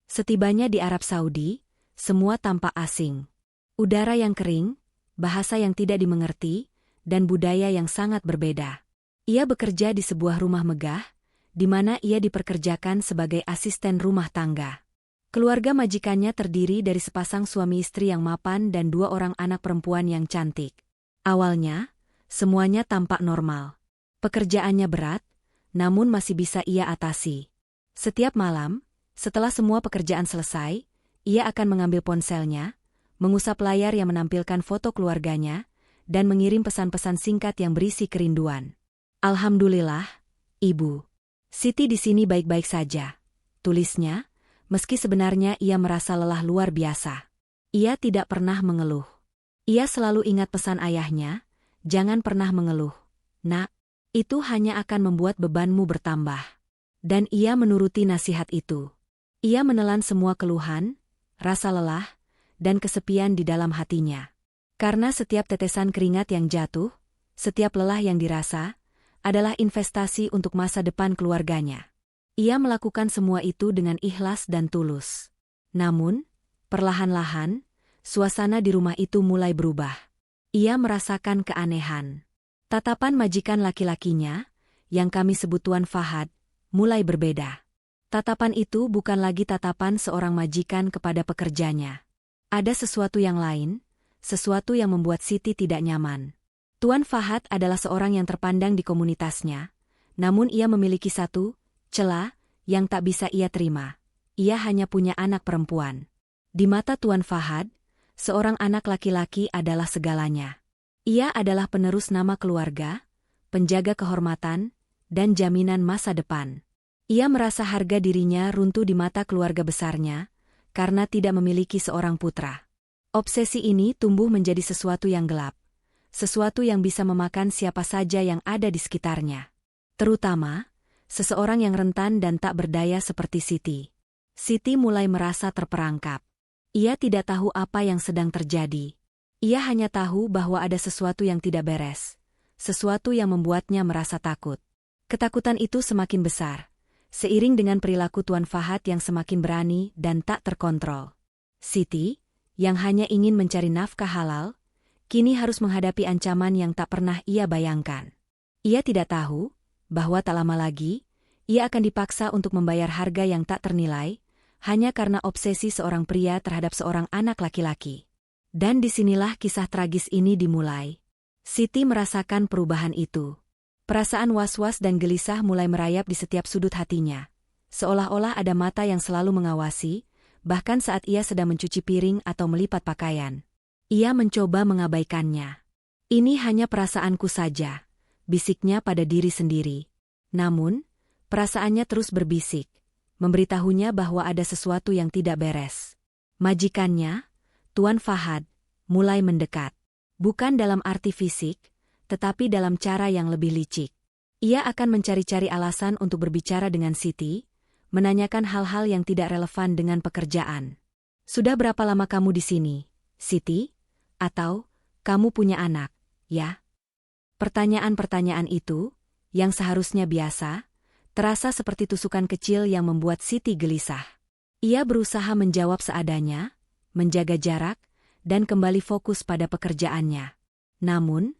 Setibanya di Arab Saudi, semua tampak asing. Udara yang kering, bahasa yang tidak dimengerti, dan budaya yang sangat berbeda. Ia bekerja di sebuah rumah megah, di mana ia diperkerjakan sebagai asisten rumah tangga. Keluarga majikannya terdiri dari sepasang suami istri yang mapan dan 2 orang anak perempuan yang cantik. Awalnya, semuanya tampak normal. Pekerjaannya berat, namun masih bisa ia atasi. Setiap malam, setelah semua pekerjaan selesai, ia akan mengambil ponselnya, mengusap layar yang menampilkan foto keluarganya, dan mengirim pesan-pesan singkat yang berisi kerinduan. Alhamdulillah, Ibu. Siti di sini baik-baik saja. Tulisnya, meski sebenarnya ia merasa lelah luar biasa. Ia tidak pernah mengeluh. Ia selalu ingat pesan ayahnya, jangan pernah mengeluh, nak. Itu hanya akan membuat bebanmu bertambah. Dan ia menuruti nasihat itu. Ia menelan semua keluhan, rasa lelah, dan kesepian di dalam hatinya. Karena setiap tetesan keringat yang jatuh, setiap lelah yang dirasa, adalah investasi untuk masa depan keluarganya. Ia melakukan semua itu dengan ikhlas dan tulus. Namun, perlahan-lahan, suasana di rumah itu mulai berubah. Ia merasakan keanehan. Tatapan majikan laki-lakinya, yang kami sebut Tuan Fahad, mulai berbeda. Tatapan itu bukan lagi tatapan seorang majikan kepada pekerjanya. Ada sesuatu yang lain, sesuatu yang membuat Siti tidak nyaman. Tuan Fahad adalah seorang yang terpandang di komunitasnya, namun ia memiliki satu celah yang tak bisa ia terima. Ia hanya punya anak perempuan. Di mata Tuan Fahad, seorang anak laki-laki adalah segalanya. Ia adalah penerus nama keluarga, penjaga kehormatan, dan jaminan masa depan. Ia merasa harga dirinya runtuh di mata keluarga besarnya, karena tidak memiliki seorang putra. Obsesi ini tumbuh menjadi sesuatu yang gelap. Sesuatu yang bisa memakan siapa saja yang ada di sekitarnya. Terutama, seseorang yang rentan dan tak berdaya seperti Siti. Siti mulai merasa terperangkap. Ia tidak tahu apa yang sedang terjadi. Ia hanya tahu bahwa ada sesuatu yang tidak beres. Sesuatu yang membuatnya merasa takut. Ketakutan itu semakin besar, seiring dengan perilaku Tuan Fahad yang semakin berani dan tak terkontrol. Siti, yang hanya ingin mencari nafkah halal, kini harus menghadapi ancaman yang tak pernah ia bayangkan. Ia tidak tahu bahwa tak lama lagi, ia akan dipaksa untuk membayar harga yang tak ternilai, hanya karena obsesi seorang pria terhadap seorang anak laki-laki. Dan disinilah kisah tragis ini dimulai. Siti merasakan perubahan itu. Perasaan was-was dan gelisah mulai merayap di setiap sudut hatinya. Seolah-olah ada mata yang selalu mengawasi, bahkan saat ia sedang mencuci piring atau melipat pakaian. Ia mencoba mengabaikannya. Ini hanya perasaanku saja, bisiknya pada diri sendiri. Namun, perasaannya terus berbisik, memberitahunya bahwa ada sesuatu yang tidak beres. Majikannya, Tuan Fahad, mulai mendekat. Bukan dalam arti fisik, tetapi dalam cara yang lebih licik. Ia akan mencari-cari alasan untuk berbicara dengan Siti, menanyakan hal-hal yang tidak relevan dengan pekerjaan. Sudah berapa lama kamu di sini, Siti? Atau, kamu punya anak, ya? Pertanyaan-pertanyaan itu, yang seharusnya biasa, terasa seperti tusukan kecil yang membuat Siti gelisah. Ia berusaha menjawab seadanya, menjaga jarak, dan kembali fokus pada pekerjaannya. Namun,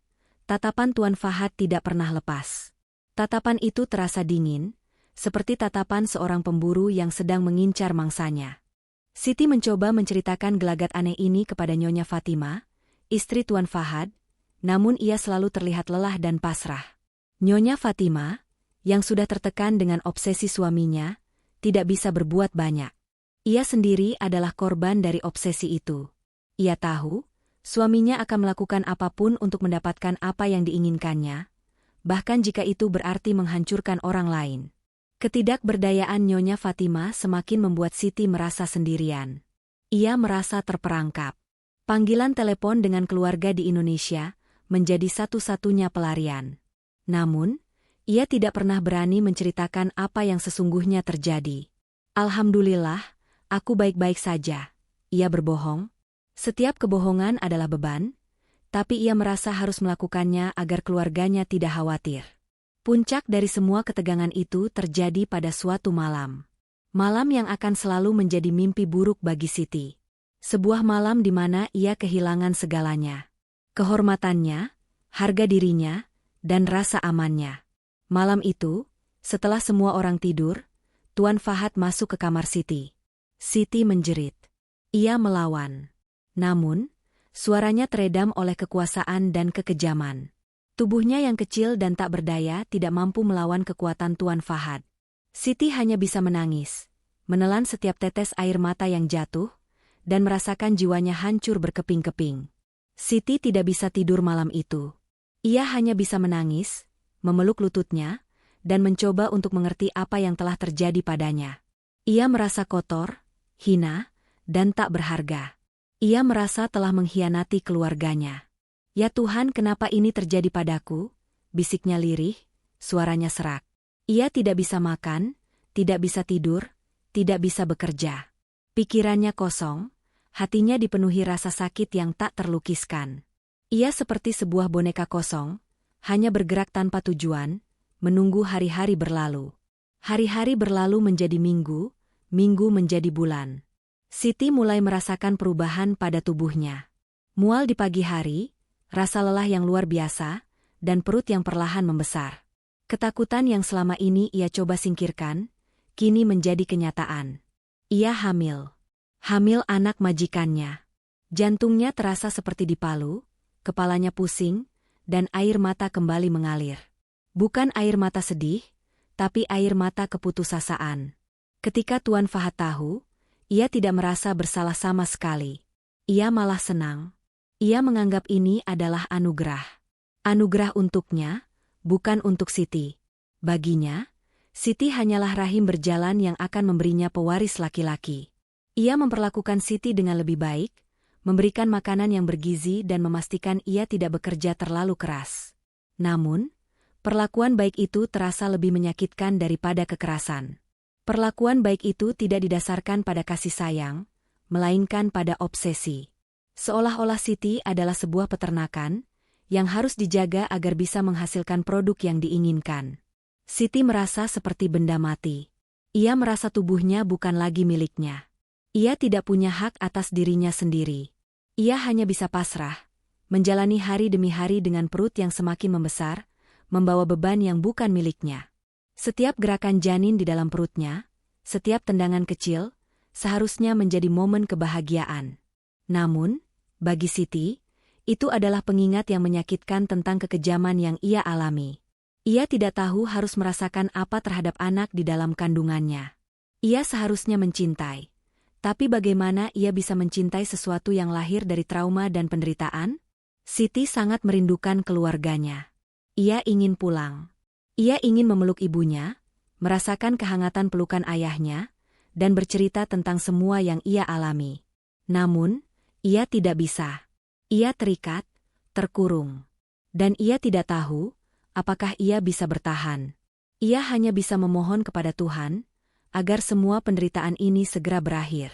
tatapan Tuan Fahad tidak pernah lepas. Tatapan itu terasa dingin, seperti tatapan seorang pemburu yang sedang mengincar mangsanya. Siti mencoba menceritakan gelagat aneh ini kepada Nyonya Fatima, istri Tuan Fahad, namun ia selalu terlihat lelah dan pasrah. Nyonya Fatima, yang sudah tertekan dengan obsesi suaminya, tidak bisa berbuat banyak. Ia sendiri adalah korban dari obsesi itu. Ia tahu, suaminya akan melakukan apapun untuk mendapatkan apa yang diinginkannya, bahkan jika itu berarti menghancurkan orang lain. Ketidakberdayaan Nyonya Fatima semakin membuat Siti merasa sendirian. Ia merasa terperangkap. Panggilan telepon dengan keluarga di Indonesia menjadi satu-satunya pelarian. Namun, ia tidak pernah berani menceritakan apa yang sesungguhnya terjadi. Alhamdulillah, aku baik-baik saja. Ia berbohong. Setiap kebohongan adalah beban, tapi ia merasa harus melakukannya agar keluarganya tidak khawatir. Puncak dari semua ketegangan itu terjadi pada suatu malam. Malam yang akan selalu menjadi mimpi buruk bagi Siti. Sebuah malam di mana ia kehilangan segalanya. Kehormatannya, harga dirinya, dan rasa amannya. Malam itu, setelah semua orang tidur, Tuan Fahad masuk ke kamar Siti. Siti menjerit. Ia melawan. Namun, suaranya teredam oleh kekuasaan dan kekejaman. Tubuhnya yang kecil dan tak berdaya tidak mampu melawan kekuatan Tuan Fahad. Siti hanya bisa menangis, menelan setiap tetes air mata yang jatuh, dan merasakan jiwanya hancur berkeping-keping. Siti tidak bisa tidur malam itu. Ia hanya bisa menangis, memeluk lututnya, dan mencoba untuk mengerti apa yang telah terjadi padanya. Ia merasa kotor, hina, dan tak berharga. Ia merasa telah mengkhianati keluarganya. Ya Tuhan, kenapa ini terjadi padaku? Bisiknya lirih, suaranya serak. Ia tidak bisa makan, tidak bisa tidur, tidak bisa bekerja. Pikirannya kosong, hatinya dipenuhi rasa sakit yang tak terlukiskan. Ia seperti sebuah boneka kosong, hanya bergerak tanpa tujuan, menunggu hari-hari berlalu. Hari-hari berlalu menjadi minggu, minggu menjadi bulan. Siti mulai merasakan perubahan pada tubuhnya. Mual di pagi hari, rasa lelah yang luar biasa, dan perut yang perlahan membesar. Ketakutan yang selama ini ia coba singkirkan, kini menjadi kenyataan. Ia hamil. Hamil anak majikannya. Jantungnya terasa seperti dipalu, kepalanya pusing, dan air mata kembali mengalir. Bukan air mata sedih, tapi air mata keputusasaan. Ketika Tuan Fahad tahu, ia tidak merasa bersalah sama sekali. Ia malah senang. Ia menganggap ini adalah anugerah. Anugerah untuknya, bukan untuk Siti. Baginya, Siti hanyalah rahim berjalan yang akan memberinya pewaris laki-laki. Ia memperlakukan Siti dengan lebih baik, memberikan makanan yang bergizi dan memastikan ia tidak bekerja terlalu keras. Namun, perlakuan baik itu terasa lebih menyakitkan daripada kekerasan. Perlakuan baik itu tidak didasarkan pada kasih sayang, melainkan pada obsesi. Seolah-olah Siti adalah sebuah peternakan yang harus dijaga agar bisa menghasilkan produk yang diinginkan. Siti merasa seperti benda mati. Ia merasa tubuhnya bukan lagi miliknya. Ia tidak punya hak atas dirinya sendiri. Ia hanya bisa pasrah, menjalani hari demi hari dengan perut yang semakin membesar, membawa beban yang bukan miliknya. Setiap gerakan janin di dalam perutnya, setiap tendangan kecil, seharusnya menjadi momen kebahagiaan. Namun, bagi Siti, itu adalah pengingat yang menyakitkan tentang kekejaman yang ia alami. Ia tidak tahu harus merasakan apa terhadap anak di dalam kandungannya. Ia seharusnya mencintai. Tapi bagaimana ia bisa mencintai sesuatu yang lahir dari trauma dan penderitaan? Siti sangat merindukan keluarganya. Ia ingin pulang. Ia ingin memeluk ibunya, merasakan kehangatan pelukan ayahnya, dan bercerita tentang semua yang ia alami. Namun, ia tidak bisa. Ia terikat, terkurung. Dan ia tidak tahu, apakah ia bisa bertahan. Ia hanya bisa memohon kepada Tuhan, agar semua penderitaan ini segera berakhir.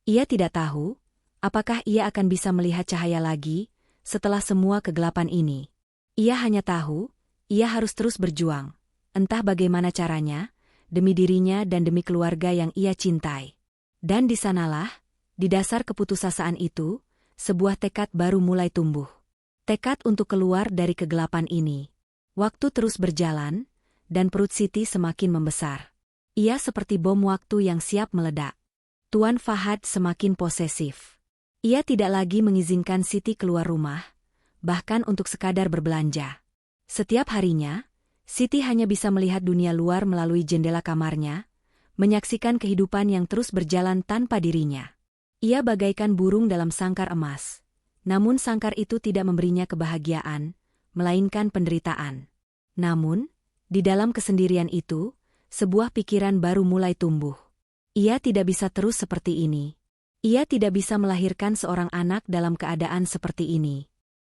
Ia tidak tahu, apakah ia akan bisa melihat cahaya lagi, setelah semua kegelapan ini. Ia hanya tahu, ia harus terus berjuang, entah bagaimana caranya, demi dirinya dan demi keluarga yang ia cintai. Dan di sanalah, di dasar keputusasaan itu, sebuah tekad baru mulai tumbuh. Tekad untuk keluar dari kegelapan ini. Waktu terus berjalan, dan perut Siti semakin membesar. Ia seperti bom waktu yang siap meledak. Tuan Fahad semakin posesif. Ia tidak lagi mengizinkan Siti keluar rumah, bahkan untuk sekadar berbelanja. Setiap harinya, Siti hanya bisa melihat dunia luar melalui jendela kamarnya, menyaksikan kehidupan yang terus berjalan tanpa dirinya. Ia bagaikan burung dalam sangkar emas. Namun sangkar itu tidak memberinya kebahagiaan, melainkan penderitaan. Namun, di dalam kesendirian itu, sebuah pikiran baru mulai tumbuh. Ia tidak bisa terus seperti ini. Ia tidak bisa melahirkan seorang anak dalam keadaan seperti ini.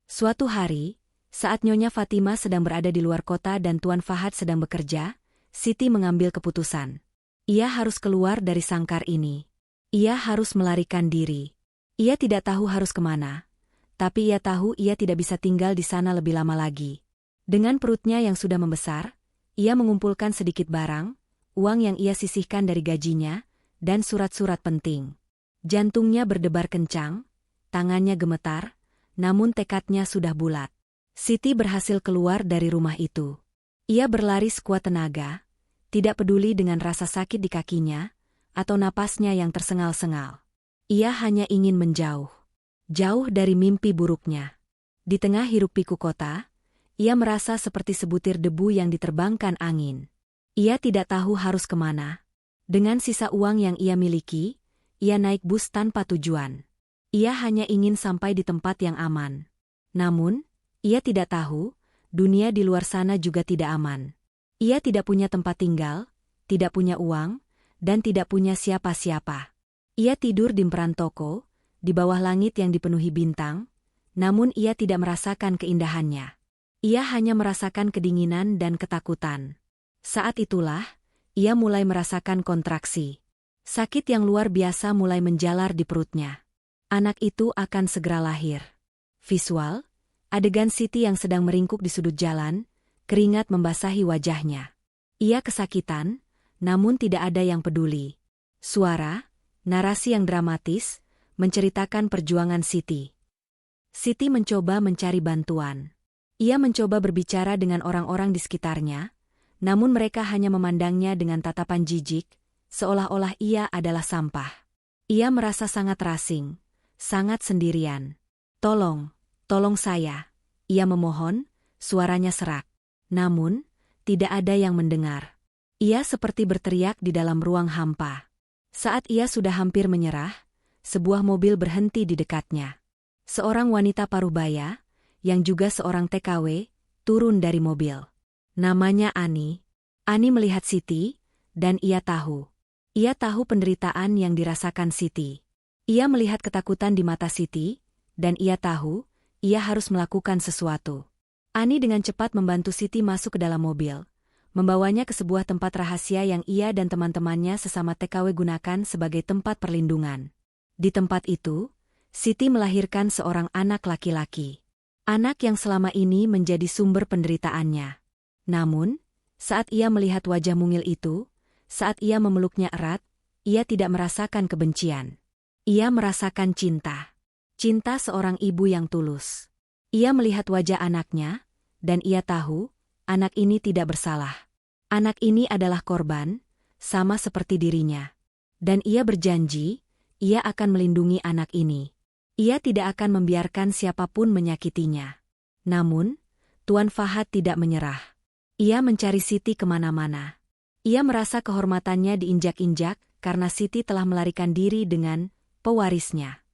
Suatu hari, saat Nyonya Fatima sedang berada di luar kota dan Tuan Fahad sedang bekerja, Siti mengambil keputusan. Ia harus keluar dari sangkar ini. Ia harus melarikan diri. Ia tidak tahu harus kemana. Tapi ia tahu ia tidak bisa tinggal di sana lebih lama lagi. Dengan perutnya yang sudah membesar, ia mengumpulkan sedikit barang, uang yang ia sisihkan dari gajinya, dan surat-surat penting. Jantungnya berdebar kencang, tangannya gemetar, namun tekadnya sudah bulat. Siti berhasil keluar dari rumah itu. Ia berlari sekuat tenaga, tidak peduli dengan rasa sakit di kakinya, atau napasnya yang tersengal-sengal. Ia hanya ingin menjauh. Jauh dari mimpi buruknya. Di tengah hiruk-pikuk kota, ia merasa seperti sebutir debu yang diterbangkan angin. Ia tidak tahu harus kemana. Dengan sisa uang yang ia miliki, ia naik bus tanpa tujuan. Ia hanya ingin sampai di tempat yang aman. Namun, ia tidak tahu, dunia di luar sana juga tidak aman. Ia tidak punya tempat tinggal, tidak punya uang, dan tidak punya siapa-siapa. Ia tidur di emperan toko, di bawah langit yang dipenuhi bintang, namun ia tidak merasakan keindahannya. Ia hanya merasakan kedinginan dan ketakutan. Saat itulah, ia mulai merasakan kontraksi. Sakit yang luar biasa mulai menjalar di perutnya. Anak itu akan segera lahir. Visual, adegan Siti yang sedang meringkuk di sudut jalan, Keringat membasahi wajahnya. Ia kesakitan, namun tidak ada yang peduli. Suara, narasi yang dramatis, menceritakan perjuangan Siti. Siti mencoba mencari bantuan. Ia mencoba berbicara dengan orang-orang di sekitarnya, namun mereka hanya memandangnya dengan tatapan jijik, seolah-olah ia adalah sampah. Ia merasa sangat terasing, sangat sendirian. Tolong saya, ia memohon, suaranya serak. Namun, tidak ada yang mendengar. Ia seperti berteriak di dalam ruang hampa. Saat ia sudah hampir menyerah, sebuah mobil berhenti di dekatnya. Seorang wanita parubaya, yang juga seorang TKW, turun dari mobil. Namanya Ani. Ani melihat Siti, dan ia tahu. Ia tahu penderitaan yang dirasakan Siti. Ia melihat ketakutan di mata Siti, dan ia tahu, ia harus melakukan sesuatu. Ani dengan cepat membantu Siti masuk ke dalam mobil, membawanya ke sebuah tempat rahasia yang ia dan teman-temannya sesama TKW gunakan sebagai tempat perlindungan. Di tempat itu, Siti melahirkan seorang anak laki-laki. Anak yang selama ini menjadi sumber penderitaannya. Namun, saat ia melihat wajah mungil itu, saat ia memeluknya erat, ia tidak merasakan kebencian. Ia merasakan cinta. Cinta seorang ibu yang tulus. Ia melihat wajah anaknya, dan ia tahu, anak ini tidak bersalah. Anak ini adalah korban, sama seperti dirinya. Dan ia berjanji, ia akan melindungi anak ini. Ia tidak akan membiarkan siapapun menyakitinya. Namun, Tuan Fahad tidak menyerah. Ia mencari Siti kemana-mana. Ia merasa kehormatannya diinjak-injak karena Siti telah melarikan diri dengan pewarisnya.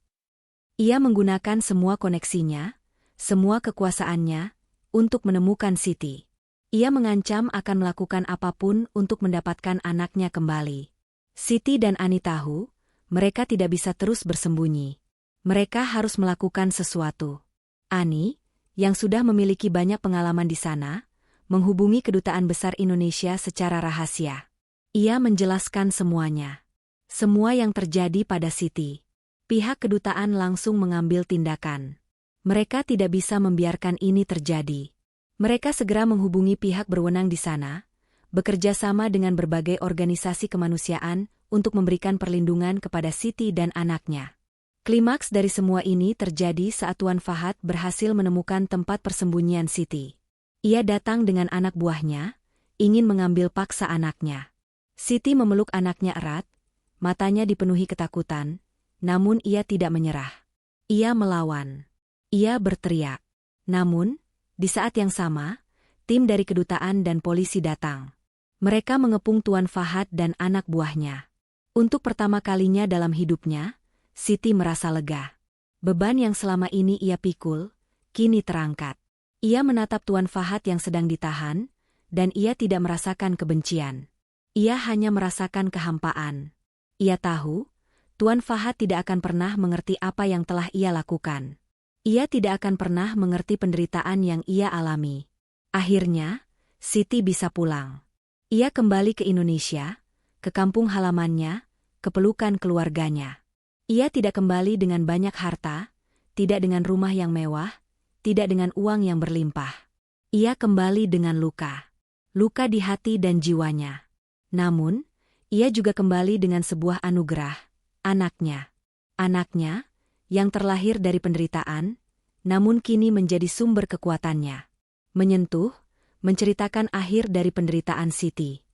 Ia menggunakan semua koneksinya, semua kekuasaannya, untuk menemukan Siti. Ia mengancam akan melakukan apapun untuk mendapatkan anaknya kembali. Siti dan Ani tahu, mereka tidak bisa terus bersembunyi. Mereka harus melakukan sesuatu. Ani, yang sudah memiliki banyak pengalaman di sana, menghubungi Kedutaan Besar Indonesia secara rahasia. Ia menjelaskan semuanya. Semua yang terjadi pada Siti. Pihak kedutaan langsung mengambil tindakan. Mereka tidak bisa membiarkan ini terjadi. Mereka segera menghubungi pihak berwenang di sana, bekerja sama dengan berbagai organisasi kemanusiaan untuk memberikan perlindungan kepada Siti dan anaknya. Klimaks dari semua ini terjadi saat Tuan Fahad berhasil menemukan tempat persembunyian Siti. Ia datang dengan anak buahnya, ingin mengambil paksa anaknya. Siti memeluk anaknya erat, matanya dipenuhi ketakutan, namun ia tidak menyerah. Ia melawan. Ia berteriak. Namun, di saat yang sama, tim dari kedutaan dan polisi datang. Mereka mengepung Tuan Fahad dan anak buahnya. Untuk pertama kalinya dalam hidupnya, Siti merasa lega. Beban yang selama ini ia pikul, kini terangkat. Ia menatap Tuan Fahad yang sedang ditahan, dan ia tidak merasakan kebencian. Ia hanya merasakan kehampaan. Ia tahu, Tuan Fahad tidak akan pernah mengerti apa yang telah ia lakukan. Ia tidak akan pernah mengerti penderitaan yang ia alami. Akhirnya, Siti bisa pulang. Ia kembali ke Indonesia, ke kampung halamannya, ke pelukan keluarganya. Ia tidak kembali dengan banyak harta, tidak dengan rumah yang mewah, tidak dengan uang yang berlimpah. Ia kembali dengan luka. Luka di hati dan jiwanya. Namun, ia juga kembali dengan sebuah anugerah. Anaknya. Anaknya, yang terlahir dari penderitaan, namun kini menjadi sumber kekuatannya. Menyentuh, menceritakan akhir dari penderitaan Siti.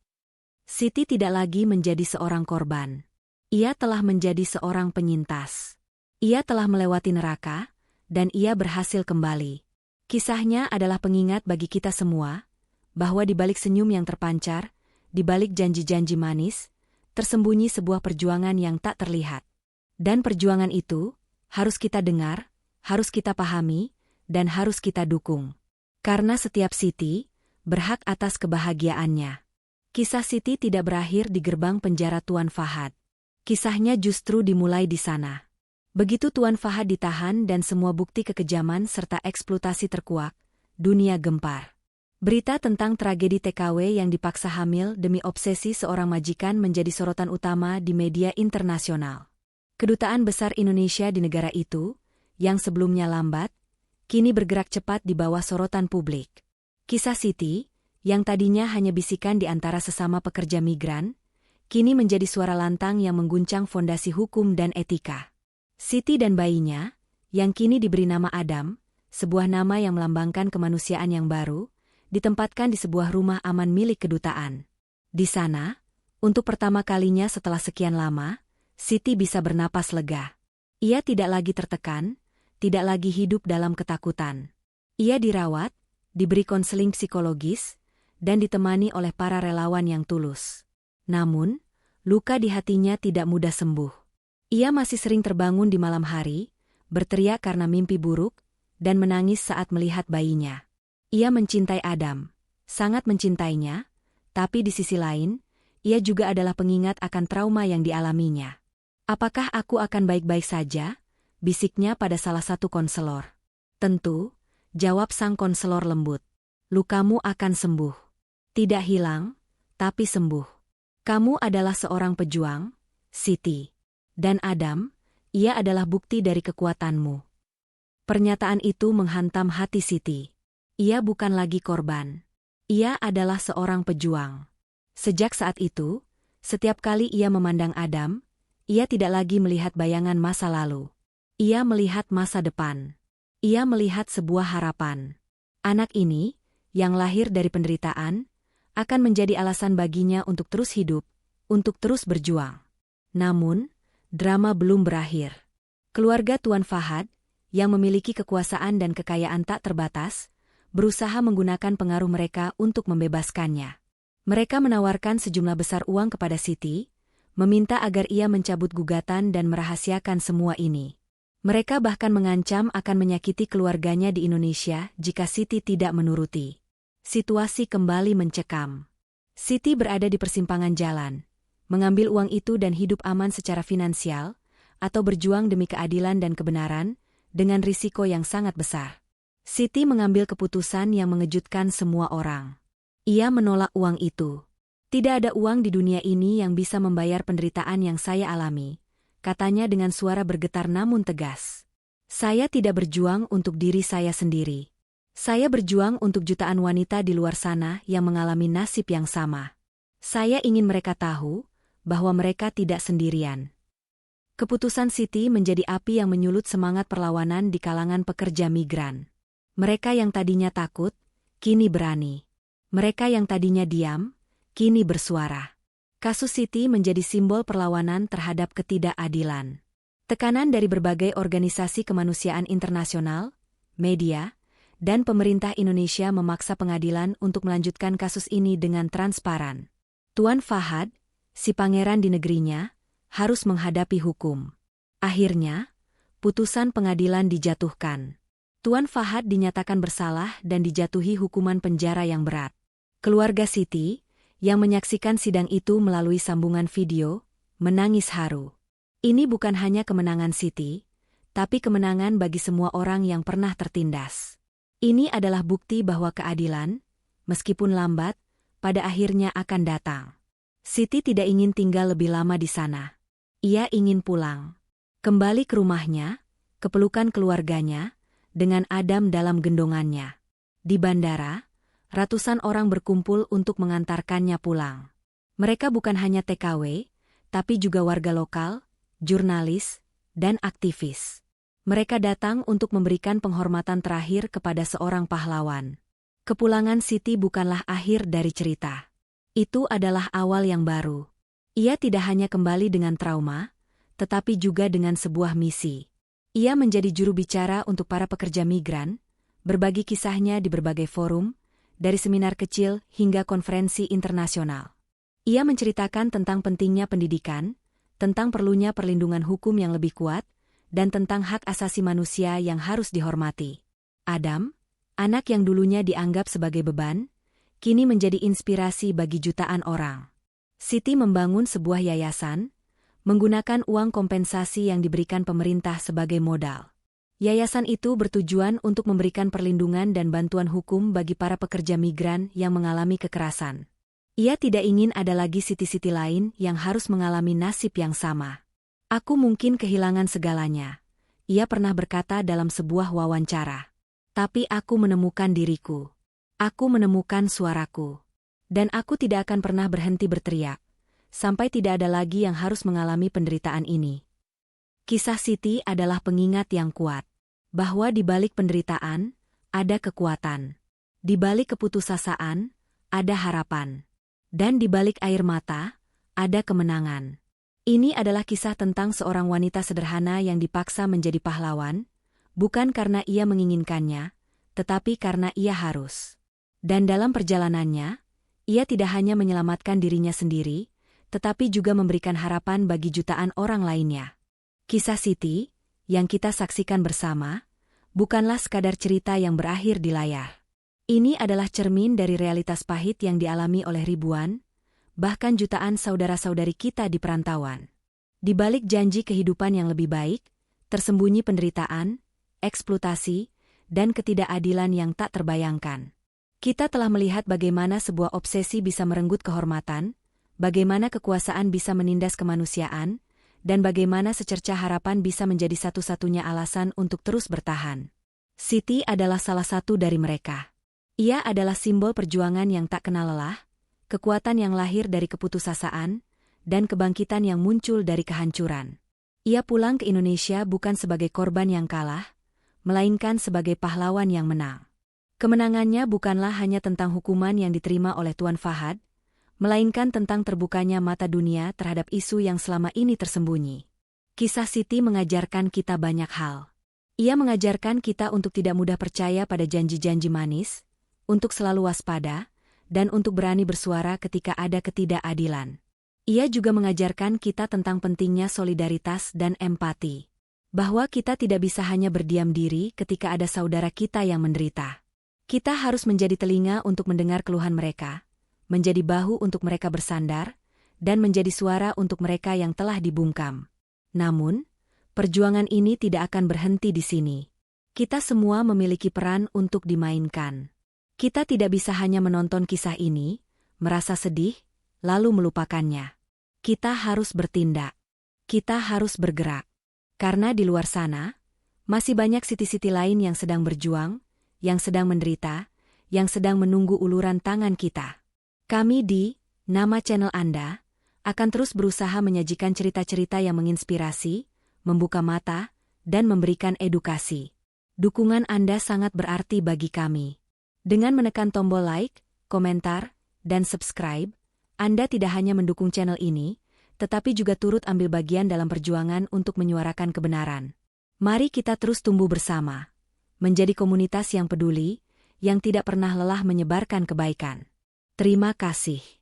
Siti tidak lagi menjadi seorang korban. Ia telah menjadi seorang penyintas. Ia telah melewati neraka, dan ia berhasil kembali. Kisahnya adalah pengingat bagi kita semua, bahwa di balik senyum yang terpancar, di balik janji-janji manis, tersembunyi sebuah perjuangan yang tak terlihat. Dan perjuangan itu, harus kita dengar, harus kita pahami, dan harus kita dukung. Karena setiap Siti, berhak atas kebahagiaannya. Kisah Siti tidak berakhir di gerbang penjara Tuan Fahad. Kisahnya justru dimulai di sana. Begitu Tuan Fahad ditahan dan semua bukti kekejaman serta eksploitasi terkuak, dunia gempar. Berita tentang tragedi TKW yang dipaksa hamil demi obsesi seorang majikan menjadi sorotan utama di media internasional. Kedutaan Besar Indonesia di negara itu, yang sebelumnya lambat, kini bergerak cepat di bawah sorotan publik. Kisah Siti, yang tadinya hanya bisikan di antara sesama pekerja migran, kini menjadi suara lantang yang mengguncang fondasi hukum dan etika. Siti dan bayinya, yang kini diberi nama Adam, sebuah nama yang melambangkan kemanusiaan yang baru, ditempatkan di sebuah rumah aman milik kedutaan. Di sana, untuk pertama kalinya setelah sekian lama, Siti bisa bernapas lega. Ia tidak lagi tertekan, tidak lagi hidup dalam ketakutan. Ia dirawat, diberi konseling psikologis, dan ditemani oleh para relawan yang tulus. Namun, luka di hatinya tidak mudah sembuh. Ia masih sering terbangun di malam hari, berteriak karena mimpi buruk, dan menangis saat melihat bayinya. Ia mencintai Adam, sangat mencintainya, tapi di sisi lain, ia juga adalah pengingat akan trauma yang dialaminya. "Apakah aku akan baik-baik saja?" bisiknya pada salah satu konselor. "Tentu," jawab sang konselor lembut. "Lukamu akan sembuh. Tidak hilang, tapi sembuh. Kamu adalah seorang pejuang, Siti. Dan Adam, ia adalah bukti dari kekuatanmu." Pernyataan itu menghantam hati Siti. Ia bukan lagi korban. Ia adalah seorang pejuang. Sejak saat itu, setiap kali ia memandang Adam, ia tidak lagi melihat bayangan masa lalu. Ia melihat masa depan. Ia melihat sebuah harapan. Anak ini, yang lahir dari penderitaan, akan menjadi alasan baginya untuk terus hidup, untuk terus berjuang. Namun, drama belum berakhir. Keluarga Tuan Fahad, yang memiliki kekuasaan dan kekayaan tak terbatas, berusaha menggunakan pengaruh mereka untuk membebaskannya. Mereka menawarkan sejumlah besar uang kepada Siti, meminta agar ia mencabut gugatan dan merahasiakan semua ini. Mereka bahkan mengancam akan menyakiti keluarganya di Indonesia jika Siti tidak menuruti. Situasi kembali mencekam. Siti berada di persimpangan jalan, mengambil uang itu dan hidup aman secara finansial, atau berjuang demi keadilan dan kebenaran, dengan risiko yang sangat besar. Siti mengambil keputusan yang mengejutkan semua orang. Ia menolak uang itu. "Tidak ada uang di dunia ini yang bisa membayar penderitaan yang saya alami," katanya dengan suara bergetar namun tegas. "Saya tidak berjuang untuk diri saya sendiri. Saya berjuang untuk jutaan wanita di luar sana yang mengalami nasib yang sama. Saya ingin mereka tahu bahwa mereka tidak sendirian." Keputusan Siti menjadi api yang menyulut semangat perlawanan di kalangan pekerja migran. Mereka yang tadinya takut, kini berani. Mereka yang tadinya diam, kini bersuara. Kasus Siti menjadi simbol perlawanan terhadap ketidakadilan. Tekanan dari berbagai organisasi kemanusiaan internasional, media, dan pemerintah Indonesia memaksa pengadilan untuk melanjutkan kasus ini dengan transparan. Tuan Fahad, si pangeran di negerinya, harus menghadapi hukum. Akhirnya, putusan pengadilan dijatuhkan. Tuan Fahad dinyatakan bersalah dan dijatuhi hukuman penjara yang berat. Keluarga Siti, yang menyaksikan sidang itu melalui sambungan video, menangis haru. Ini bukan hanya kemenangan Siti, tapi kemenangan bagi semua orang yang pernah tertindas. Ini adalah bukti bahwa keadilan, meskipun lambat, pada akhirnya akan datang. Siti tidak ingin tinggal lebih lama di sana. Ia ingin pulang. Kembali ke rumahnya, ke pelukan keluarganya, dengan Adam dalam gendongannya. Di bandara, ratusan orang berkumpul untuk mengantarkannya pulang. Mereka bukan hanya TKW, tapi juga warga lokal, jurnalis, dan aktivis. Mereka datang untuk memberikan penghormatan terakhir kepada seorang pahlawan. Kepulangan Siti bukanlah akhir dari cerita. Itu adalah awal yang baru. Ia tidak hanya kembali dengan trauma, tetapi juga dengan sebuah misi. Ia menjadi juru bicara untuk para pekerja migran, berbagi kisahnya di berbagai forum, dari seminar kecil hingga konferensi internasional. Ia menceritakan tentang pentingnya pendidikan, tentang perlunya perlindungan hukum yang lebih kuat, dan tentang hak asasi manusia yang harus dihormati. Adam, anak yang dulunya dianggap sebagai beban, kini menjadi inspirasi bagi jutaan orang. Siti membangun sebuah yayasan, menggunakan uang kompensasi yang diberikan pemerintah sebagai modal. Yayasan itu bertujuan untuk memberikan perlindungan dan bantuan hukum bagi para pekerja migran yang mengalami kekerasan. Ia tidak ingin ada lagi Siti-Siti lain yang harus mengalami nasib yang sama. "Aku mungkin kehilangan segalanya," ia pernah berkata dalam sebuah wawancara. "Tapi aku menemukan diriku. Aku menemukan suaraku. Dan aku tidak akan pernah berhenti berteriak, sampai tidak ada lagi yang harus mengalami penderitaan ini. Kisah Siti adalah pengingat yang kuat, bahwa di balik penderitaan, ada kekuatan. Di balik keputusasaan, ada harapan. Dan di balik air mata, ada kemenangan. Ini adalah kisah tentang seorang wanita sederhana yang dipaksa menjadi pahlawan, bukan karena ia menginginkannya, tetapi karena ia harus. Dan dalam perjalanannya, ia tidak hanya menyelamatkan dirinya sendiri, tetapi juga memberikan harapan bagi jutaan orang lainnya. Kisah Siti, yang kita saksikan bersama, bukanlah sekadar cerita yang berakhir di layar. Ini adalah cermin dari realitas pahit yang dialami oleh ribuan, bahkan jutaan saudara-saudari kita di perantauan. Di balik janji kehidupan yang lebih baik, tersembunyi penderitaan, eksploitasi, dan ketidakadilan yang tak terbayangkan. Kita telah melihat bagaimana sebuah obsesi bisa merenggut kehormatan, bagaimana kekuasaan bisa menindas kemanusiaan, dan bagaimana secercah harapan bisa menjadi satu-satunya alasan untuk terus bertahan. Siti adalah salah satu dari mereka. Ia adalah simbol perjuangan yang tak kenal lelah, kekuatan yang lahir dari keputusasaan, dan kebangkitan yang muncul dari kehancuran. Ia pulang ke Indonesia bukan sebagai korban yang kalah, melainkan sebagai pahlawan yang menang. Kemenangannya bukanlah hanya tentang hukuman yang diterima oleh Tuan Fahad, melainkan tentang terbukanya mata dunia terhadap isu yang selama ini tersembunyi. Kisah Siti mengajarkan kita banyak hal. Ia mengajarkan kita untuk tidak mudah percaya pada janji-janji manis, untuk selalu waspada, dan untuk berani bersuara ketika ada ketidakadilan. Ia juga mengajarkan kita tentang pentingnya solidaritas dan empati. Bahwa kita tidak bisa hanya berdiam diri ketika ada saudara kita yang menderita. Kita harus menjadi telinga untuk mendengar keluhan mereka, menjadi bahu untuk mereka bersandar, dan menjadi suara untuk mereka yang telah dibungkam. Namun, perjuangan ini tidak akan berhenti di sini. Kita semua memiliki peran untuk dimainkan. Kita tidak bisa hanya menonton kisah ini, merasa sedih, lalu melupakannya. Kita harus bertindak. Kita harus bergerak. Karena di luar sana, masih banyak siti-siti lain yang sedang berjuang, yang sedang menderita, yang sedang menunggu uluran tangan kita. Kami di Nama Channel Anda akan terus berusaha menyajikan cerita-cerita yang menginspirasi, membuka mata, dan memberikan edukasi. Dukungan Anda sangat berarti bagi kami. Dengan menekan tombol like, komentar, dan subscribe, Anda tidak hanya mendukung channel ini, tetapi juga turut ambil bagian dalam perjuangan untuk menyuarakan kebenaran. Mari kita terus tumbuh bersama, menjadi komunitas yang peduli, yang tidak pernah lelah menyebarkan kebaikan. Terima kasih.